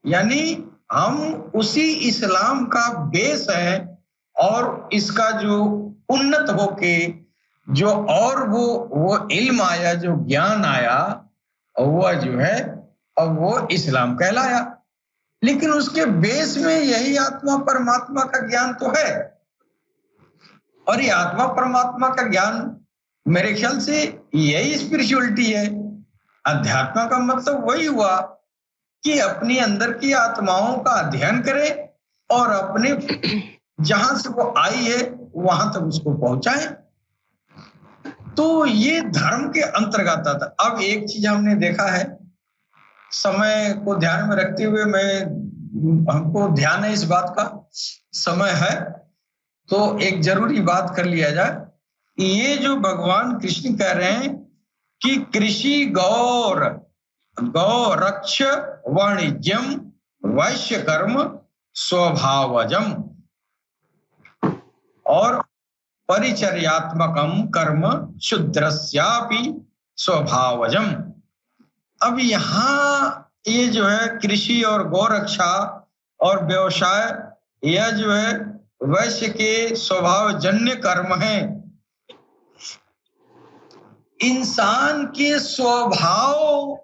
यानी हम उसी इस्लाम का बेस है, और इसका जो उन्नत होके जो और वो इल्म आया, जो ज्ञान आया, वो जो है अब वो इस्लाम कहलाया। लेकिन उसके बेस में यही आत्मा परमात्मा का ज्ञान तो है, और ये आत्मा परमात्मा का ज्ञान मेरे ख्याल से यही स्पिरिचुअलिटी है। अध्यात्म का मतलब वही हुआ कि अपनी अंदर की आत्माओं का अध्ययन करे और अपने जहां से वो आई है वहां तक उसको पहुंचाए। तो ये धर्म के अंतर्गत आता। अब एक चीज हमने देखा है, समय को ध्यान में रखते हुए हमको ध्यान है इस बात का, समय है तो एक जरूरी बात कर लिया जाए। ये जो भगवान कृष्ण कह रहे हैं कि कृषि गौ रक्ष वाणिज्यम वैश्य कर्म स्वभावजम और परिचर्यात्मकम कर्म शूद्रस्यापि स्वभावजम। अब यहाँ ये जो है कृषि और गौ रक्षा और व्यवसाय, यह जो है वैश्य के स्वभावजन्य कर्म है। इंसान के स्वभाव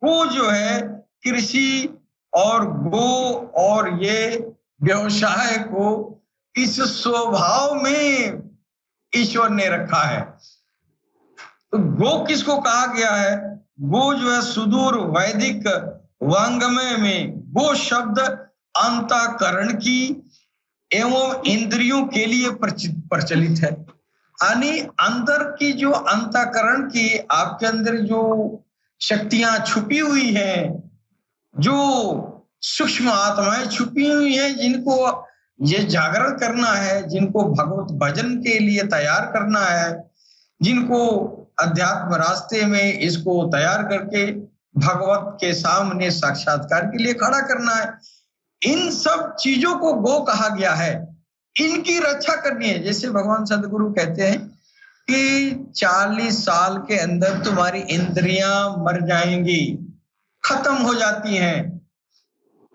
को जो है कृषि और गो और ये व्यवसाय को इस स्वभाव में ईश्वर ने रखा है। तो गो किसको कहा गया है? गो जो है सुदूर वैदिक वांग्मय में गो शब्द अंतःकरण की एवं इंद्रियों के लिए प्रचलित है। यानी अंदर की जो अंतःकरण की आपके अंदर जो शक्तियां छुपी हुई हैं, जो सूक्ष्म आत्माएं छुपी हुई हैं, जिनको ये जागरण करना है, जिनको भगवत भजन के लिए तैयार करना है, जिनको अध्यात्म रास्ते में इसको तैयार करके भगवत के सामने साक्षात्कार के लिए खड़ा करना है, इन सब चीजों को गो कहा गया है। इनकी रक्षा करनी है। जैसे भगवान सदगुरु कहते हैं कि 40 साल के अंदर तुम्हारी इंद्रियां मर जाएंगी, खत्म हो जाती हैं,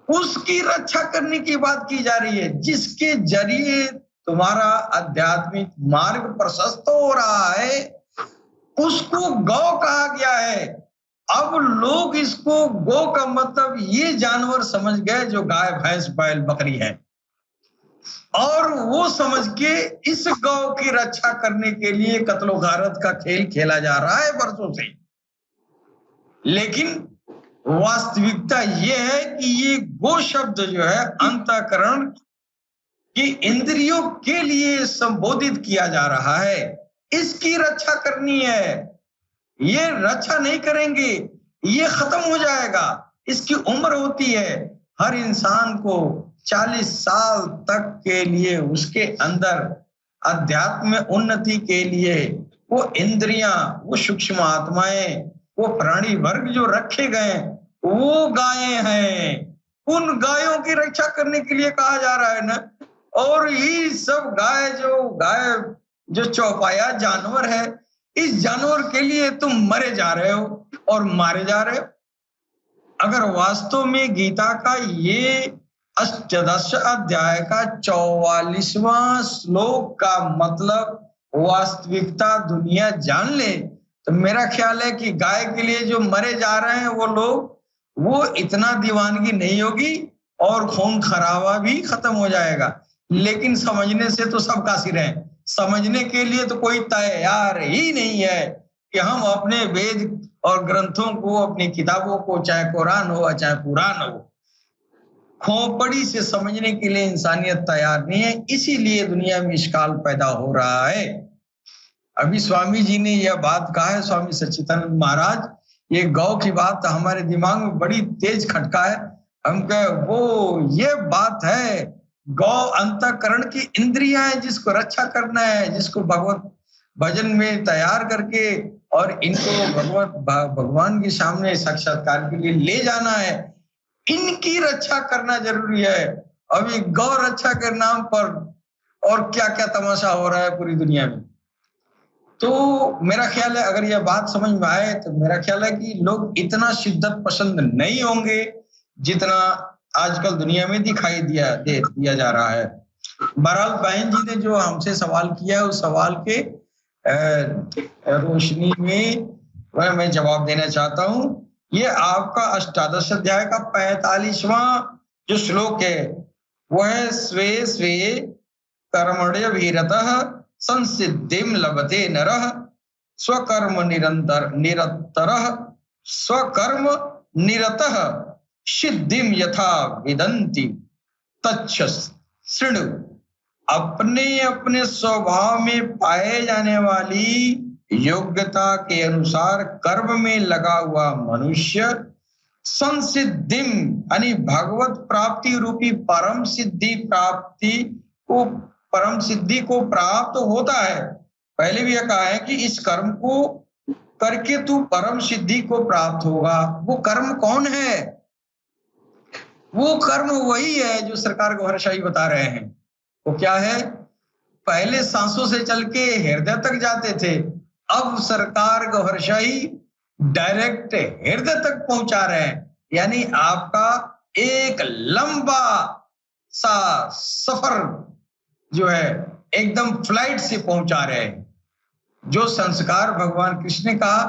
उसकी रक्षा करने की बात की जा रही है, जिसके जरिए तुम्हारा आध्यात्मिक मार्ग प्रशस्त हो रहा है, उसको गौ कहा गया है। अब लोग इसको गौ का मतलब ये जानवर समझ गए जो गाय भैंस बैल बकरी है, और वो समझ के इस गौ की रक्षा करने के लिए कत्लो गारत का खेल खेला जा रहा है वर्षों से। लेकिन वास्तविकता ये है कि ये गो शब्द जो है अंतःकरण की इंद्रियों के लिए संबोधित किया जा रहा है। इसकी रक्षा करनी है। ये रक्षा नहीं करेंगे, ये खत्म हो जाएगा। इसकी उम्र होती है। हर इंसान को 40 साल तक के लिए उसके अंदर अध्यात्म में उन्नति के लिए वो इंद्रियां, वो सूक्ष्म आत्माएं, वो प्राणी वर्ग जो रखे गए वो गायें हैं। उन गायों की रक्षा करने के लिए कहा जा रहा है ना। और ये सब गाय जो चौपाया जानवर है, इस जानवर के लिए तुम मरे जा रहे हो और मारे जा रहे हो। अगर वास्तव में गीता का ये अष्टादश अध्याय का 44वां श्लोक का मतलब वास्तविकता दुनिया जान ले, तो मेरा ख्याल है कि गाय के लिए जो मरे जा रहे हैं वो लोग, वो इतना दीवानगी नहीं होगी और खून खराबा भी खत्म हो जाएगा। लेकिन समझने से तो सब कासिर हैं। समझने के लिए तो कोई तैयार ही नहीं है कि हम अपने वेद और ग्रंथों को, अपनी किताबों को, चाहे कुरान हो चाहे पुराण हो, खोपड़ी से समझने के लिए इंसानियत तैयार नहीं है। इसीलिए दुनिया में इश्काल पैदा हो रहा है। अभी स्वामी जी ने यह बात कहा है, स्वामी सच्चिदानंद महाराज, ये गौ की बात हमारे दिमाग में बड़ी तेज खटका है। हम कहे वो ये बात है, गौ अंतःकरण की इंद्रियां है जिसको रक्षा करना है, जिसको भगवत भजन में तैयार करके और इनको भगवान के सामने साक्षात्कार के लिए ले जाना है। इनकी रक्षा करना जरूरी है। अभी गौ रक्षा के नाम पर और क्या क्या तमाशा हो रहा है पूरी दुनिया में। तो मेरा ख्याल है अगर यह बात समझ में आए तो मेरा ख्याल है कि लोग इतना शिद्दत पसंद नहीं होंगे जितना आजकल दुनिया में दिखाई दिया जा रहा है। बहरहाल बहन जी ने जो हमसे सवाल किया है उस सवाल के रोशनी में मैं जवाब देना चाहता हूं। ये आपका अष्टादश अध्याय का 45वां जो श्लोक है वो है स्वे स्वे कर्मण्य भीरतः संसिद्धिम लभते नरः स्वकर्म निरतरः स्वकर्म निरतः सिद्धिम यथा विदन्ति तच्छ शृणु। अपने अपने स्वभाव में पाए जाने वाली योग्यता के अनुसार कर्म में लगा हुआ मनुष्य संसिद्धिम यानी भगवत प्राप्ति रूपी परम सिद्धि को प्राप्त होता है। पहले भी यह कहा है कि इस कर्म को करके तू परम सिद्धि को प्राप्त होगा। वो कर्म कौन है? वो कर्म वही है जो सरकार गौहरशाही बता रहे हैं। वो क्या है? पहले सांसों से चल के हृदय तक जाते थे, अब सरकार गौहरशाही डायरेक्ट हृदय तक पहुंचा रहे हैं। यानी आपका एक लंबा सा सफर जो है एकदम फ्लाइट से पहुंचा रहे हैं। जो संस्कार भगवान कृष्ण ने कहा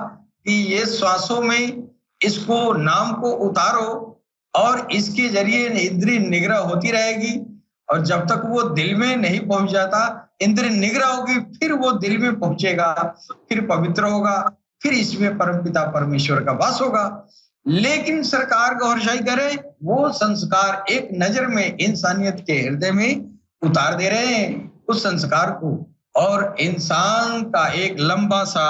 कि ये श्वासों में इसको नाम को उतारो और इसके जरिए इंद्रिय निग्रह होती रहेगी, और जब तक वो दिल में नहीं पहुंच जाता इंद्रिय निग्रह होगी, फिर वो दिल में पहुंचेगा, फिर पवित्र होगा, फिर इसमें परमपिता परमेश्वर का वास होगा। लेकिन सरकार गौहरशाही करे वो संस्कार एक नजर में इंसानियत के हृदय में उतार दे रहे हैं उस संस्कार को, और इंसान का एक लंबा सा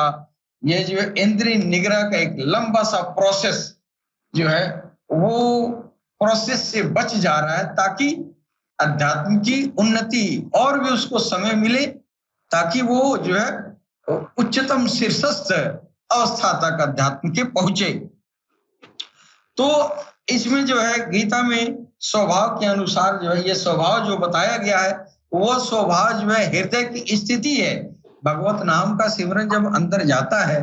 ये जो इंद्रिय निग्रह का एक लंबा सा प्रोसेस जो है वो प्रोसेस से बच जा रहा है, ताकि अध्यात्म की उन्नति और भी उसको समय मिले, ताकि वो जो है उच्चतम शीर्षस्थ अवस्था तक अध्यात्म के पहुंचे। तो इसमें जो है गीता में स्वभाव के अनुसार जो है ये स्वभाव जो बताया गया है वो स्वभाव जो है हृदय की स्थिति है। भगवत नाम का सिमरन जब अंदर जाता है,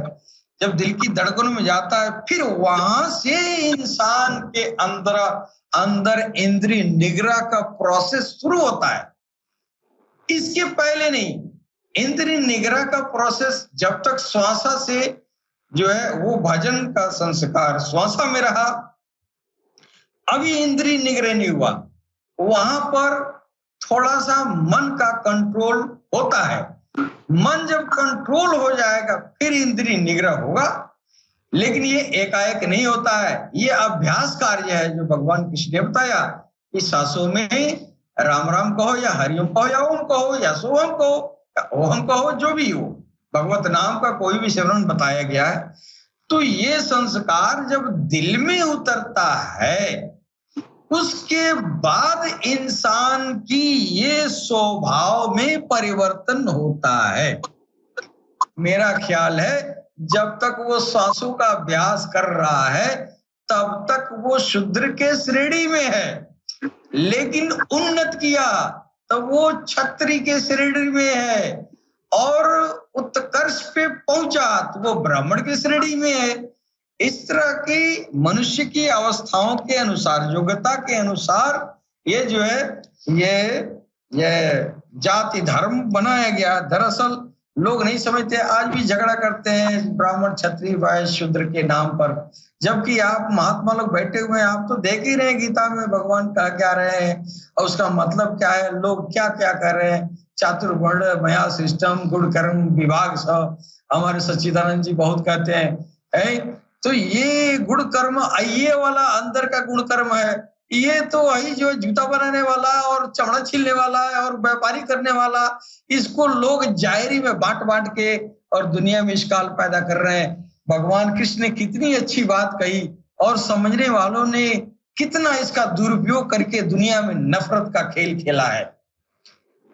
जब दिल की धड़कनों में जाता है, फिर वहां से इंसान के अंदर इंद्रिय निग्रह का प्रोसेस शुरू होता है। इसके पहले नहीं। इंद्रिय निग्रह का प्रोसेस जब तक श्वासा से जो है वो भजन का संस्कार श्वासा में रहा, अभी इंद्रिय निग्रह नहीं हुआ, वहां पर थोड़ा सा मन का कंट्रोल होता है। मन जब कंट्रोल हो जाएगा फिर इंद्रिय निग्रह होगा। लेकिन ये एकाएक नहीं होता है, ये अभ्यास कार्य है जो भगवान कृष्ण ने बताया। इस सांसों में राम राम कहो या हरिओम कहो या ओम कहो या सोहम कहो या ओहम कहो, जो भी हो, भगवत नाम का कोई भी सिमरन बताया गया है। तो ये संस्कार जब दिल में उतरता है, उसके बाद इंसान की ये स्वभाव में परिवर्तन होता है। मेरा ख्याल है जब तक वो सांसों का अभ्यास कर रहा है तब तक वो शूद्र के श्रेणी में है, लेकिन उन्नत किया तो वो क्षत्रिय के श्रेणी में है, और उत्कर्ष पे पहुंचा तो वो ब्राह्मण की श्रेणी में है। इस तरह की मनुष्य की अवस्थाओं के अनुसार, योग्यता के अनुसार ये जो है ये जाति धर्म बनाया गया। दरअसल लोग नहीं समझते, आज भी झगड़ा करते हैं ब्राह्मण क्षत्रिय वैश्य शूद्र के नाम पर, जबकि आप महात्मा लोग बैठे हुए हैं, आप तो देख ही रहे हैं गीता में भगवान क्या रहे हैं और उसका मतलब क्या है, लोग क्या क्या कर रहे हैं। चातुर्वर्ण मया सिस्टम गुण कर्म विभाग सब हमारे सच्चिदानंद जी बहुत कहते हैं। तो ये गुण कर्म ये वाला अंदर का गुण कर्म है, ये तो वही जो जूता बनाने वाला और चमड़ा छीलने वाला है और व्यापारी करने वाला, इसको लोग जायरी में बांट बांट के और दुनिया में इश्काल पैदा कर रहे हैं। भगवान कृष्ण ने कितनी अच्छी बात कही और समझने वालों ने कितना इसका दुरुपयोग करके दुनिया में नफरत का खेल खेला है।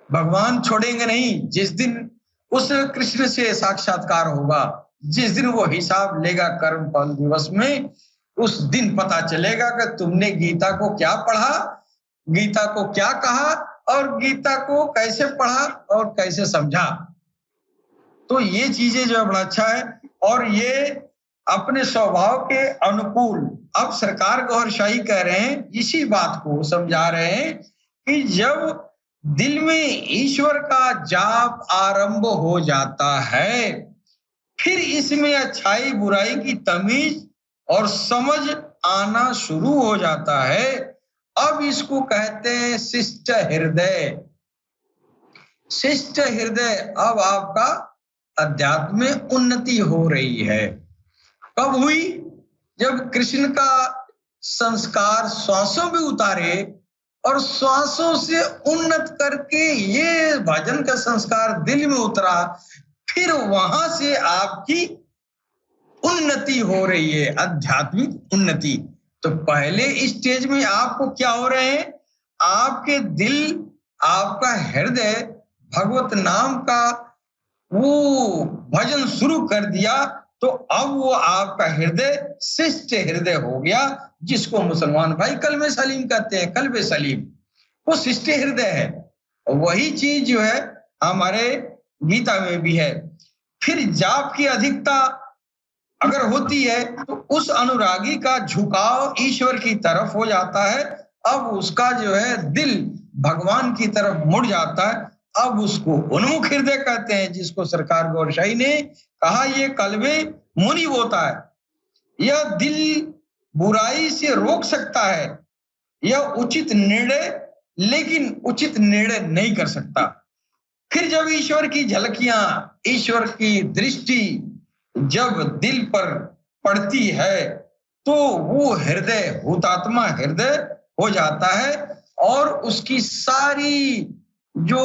भगवान छोड़ेंगे नहीं। जिस दिन उस कृष्ण से साक्षात्कार होगा, जिस दिन वो हिसाब लेगा कर्म फल दिवस में, उस दिन पता चलेगा कि तुमने गीता को क्या पढ़ा, गीता को क्या कहा और गीता को कैसे पढ़ा और कैसे समझा। तो ये चीजें जो है बड़ा अच्छा है, और ये अपने स्वभाव के अनुकूल अब सरकार गौरशाही कह रहे हैं, इसी बात को समझा रहे हैं कि जब दिल में ईश्वर का जाप आरंभ हो जाता है, फिर इसमें अच्छाई बुराई की तमीज और समझ आना शुरू हो जाता है। अब इसको कहते हैं शिष्ट हृदय। शिष्ट हृदय, अब आपका अध्यात्म में उन्नति हो रही है। कब हुई? जब कृष्ण का संस्कार श्वासों में उतारे और श्वासों से उन्नत करके ये भजन का संस्कार दिल में उतरा, फिर वहां से आपकी उन्नति हो रही है, आध्यात्मिक उन्नति। तो पहले स्टेज में आपको क्या हो रहे हैं? आपके दिल, आपका हृदय भगवत नाम का वो भजन शुरू कर दिया, तो अब वो आपका हृदय शिष्ट हृदय हो गया, जिसको मुसलमान भाई कल्बे सलीम कहते हैं। कल्बे सलीम वो शिष्ट हृदय है। वही चीज जो है हमारे गीता में भी है। फिर जाप की अधिकता अगर होती है तो उस अनुरागी का झुकाव ईश्वर की तरफ हो जाता है। अब उसका जो है दिल भगवान की तरफ मुड़ जाता है। अब उसको उन्मुख हृदय कहते हैं, जिसको सरकार गौरशाही ने कहा ये कल्बे मुनीब होता है। यह दिल बुराई से रोक सकता है, यह उचित निर्णय, लेकिन उचित निर्णय नहीं कर सकता। फिर जब ईश्वर की झलकियां, ईश्वर की दृष्टि जब दिल पर पड़ती है तो वो हृदय हुतात्मा हृदय हो जाता है, और उसकी सारी जो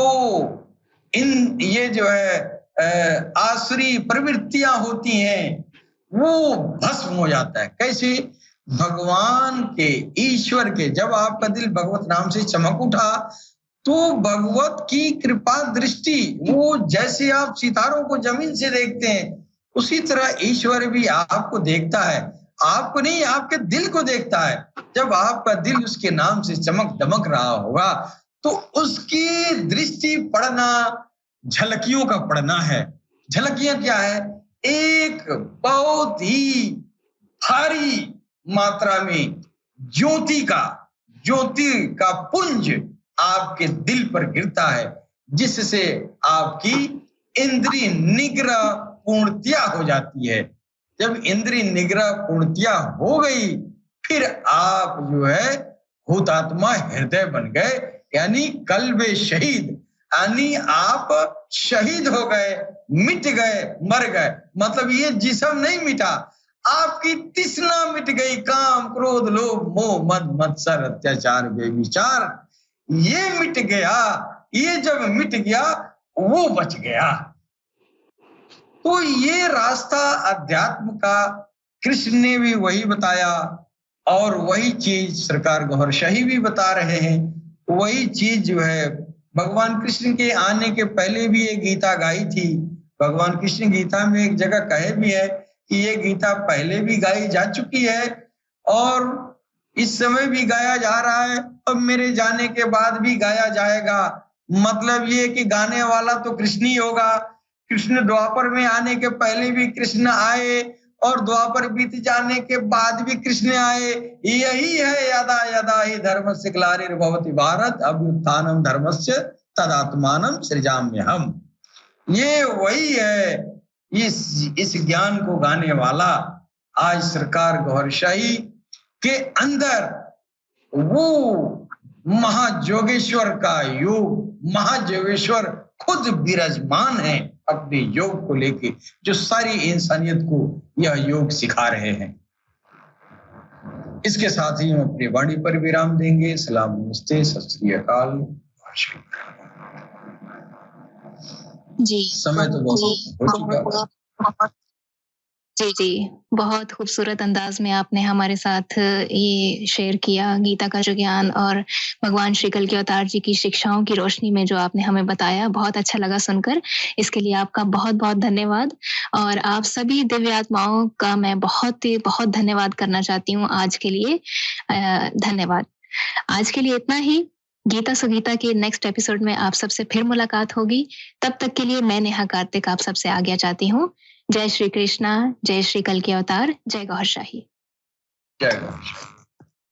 ये जो है आसुरी प्रवृत्तियां होती हैं वो भस्म हो जाता है। कैसे? भगवान के, ईश्वर के, जब आपका दिल भगवत नाम से चमक उठा तो भगवत की कृपा दृष्टि, वो जैसे आप सितारों को जमीन से देखते हैं उसी तरह ईश्वर भी आपको देखता है। आपको नहीं, आपके दिल को देखता है। जब आपका दिल उसके नाम से चमक दमक रहा होगा तो उसकी दृष्टि पड़ना झलकियों का पड़ना है। झलकियां क्या है? एक बहुत ही भारी मात्रा में ज्योति का पुंज आपके दिल पर गिरता है, जिससे आपकी इंद्रिय निग्रह पूर्णतया हो जाती है। जब इंद्रिय निग्रह पूर्णतया हो गई, फिर आप जो है हुतात्मा हृदय बन गए, यानी कल्बे शहीद, यानी आप शहीद हो गए, मिट गए, मर गए। मतलब ये जिस्म नहीं मिटा, आपकी तृष्णा मिट गई, काम क्रोध लोभ मोह मद मत्सर अत्याचार व्यभिचार ये मिट गया। ये जब मिट गया वो बच गया। तो ये रास्ता अध्यात्म का कृष्ण ने भी वही बताया और वही चीज सरकार गौहर शाही भी बता रहे हैं। वही चीज जो है भगवान कृष्ण के आने के पहले भी ये गीता गाई थी। भगवान कृष्ण गीता में एक जगह कहे भी है कि ये गीता पहले भी गाई जा चुकी है और इस समय भी गाया जा रहा है और मेरे जाने के बाद भी गाया जाएगा। मतलब ये कि गाने वाला तो कृष्ण ही होगा। कृष्ण द्वापर में आने के पहले भी कृष्ण आए और द्वापर बीत जाने के बाद भी कृष्ण आए। यही है यदा यदा ही धर्मस्य ग्लानिर्भवति भारत अभ्युत्थानम धर्मस्य तदात्मानं सृजाम्यहम्। ये वही है। इस ज्ञान को गाने वाला आज सरकार गौहर शाही के अंदर वो महायोगेश्वर का योग, महायोगेश्वर खुद विराजमान है अपने योग को लेके, जो सारी इंसानियत को यह योग सिखा रहे हैं। इसके साथ ही हम अपनी वाणी पर विराम देंगे। सलाम, नमस्ते, सत श्री अकाल। जी समय तो बहुत हो चुका। जी, बहुत खूबसूरत अंदाज में आपने हमारे साथ ये शेयर किया गीता का जो ज्ञान और भगवान श्री कल के अवतार जी की शिक्षाओं की रोशनी में जो आपने हमें बताया, बहुत अच्छा लगा सुनकर। इसके लिए आपका बहुत-बहुत धन्यवाद। और आप सभी दिव्य आत्माओं का मैं बहुत धन्यवाद करना चाहती हूँ आज के लिए। धन्यवाद। आज के लिए इतना ही। गीता सुगीता के नेक्स्ट एपिसोड में आप सबसे फिर मुलाकात होगी। तब तक के लिए मैं नेहा कार्तिक आप सबसे आज्ञा चाहती हूँ। जय श्री कृष्णा, जय श्री कल के अवतार, जय गौहर शाही। जय गौहर शाही।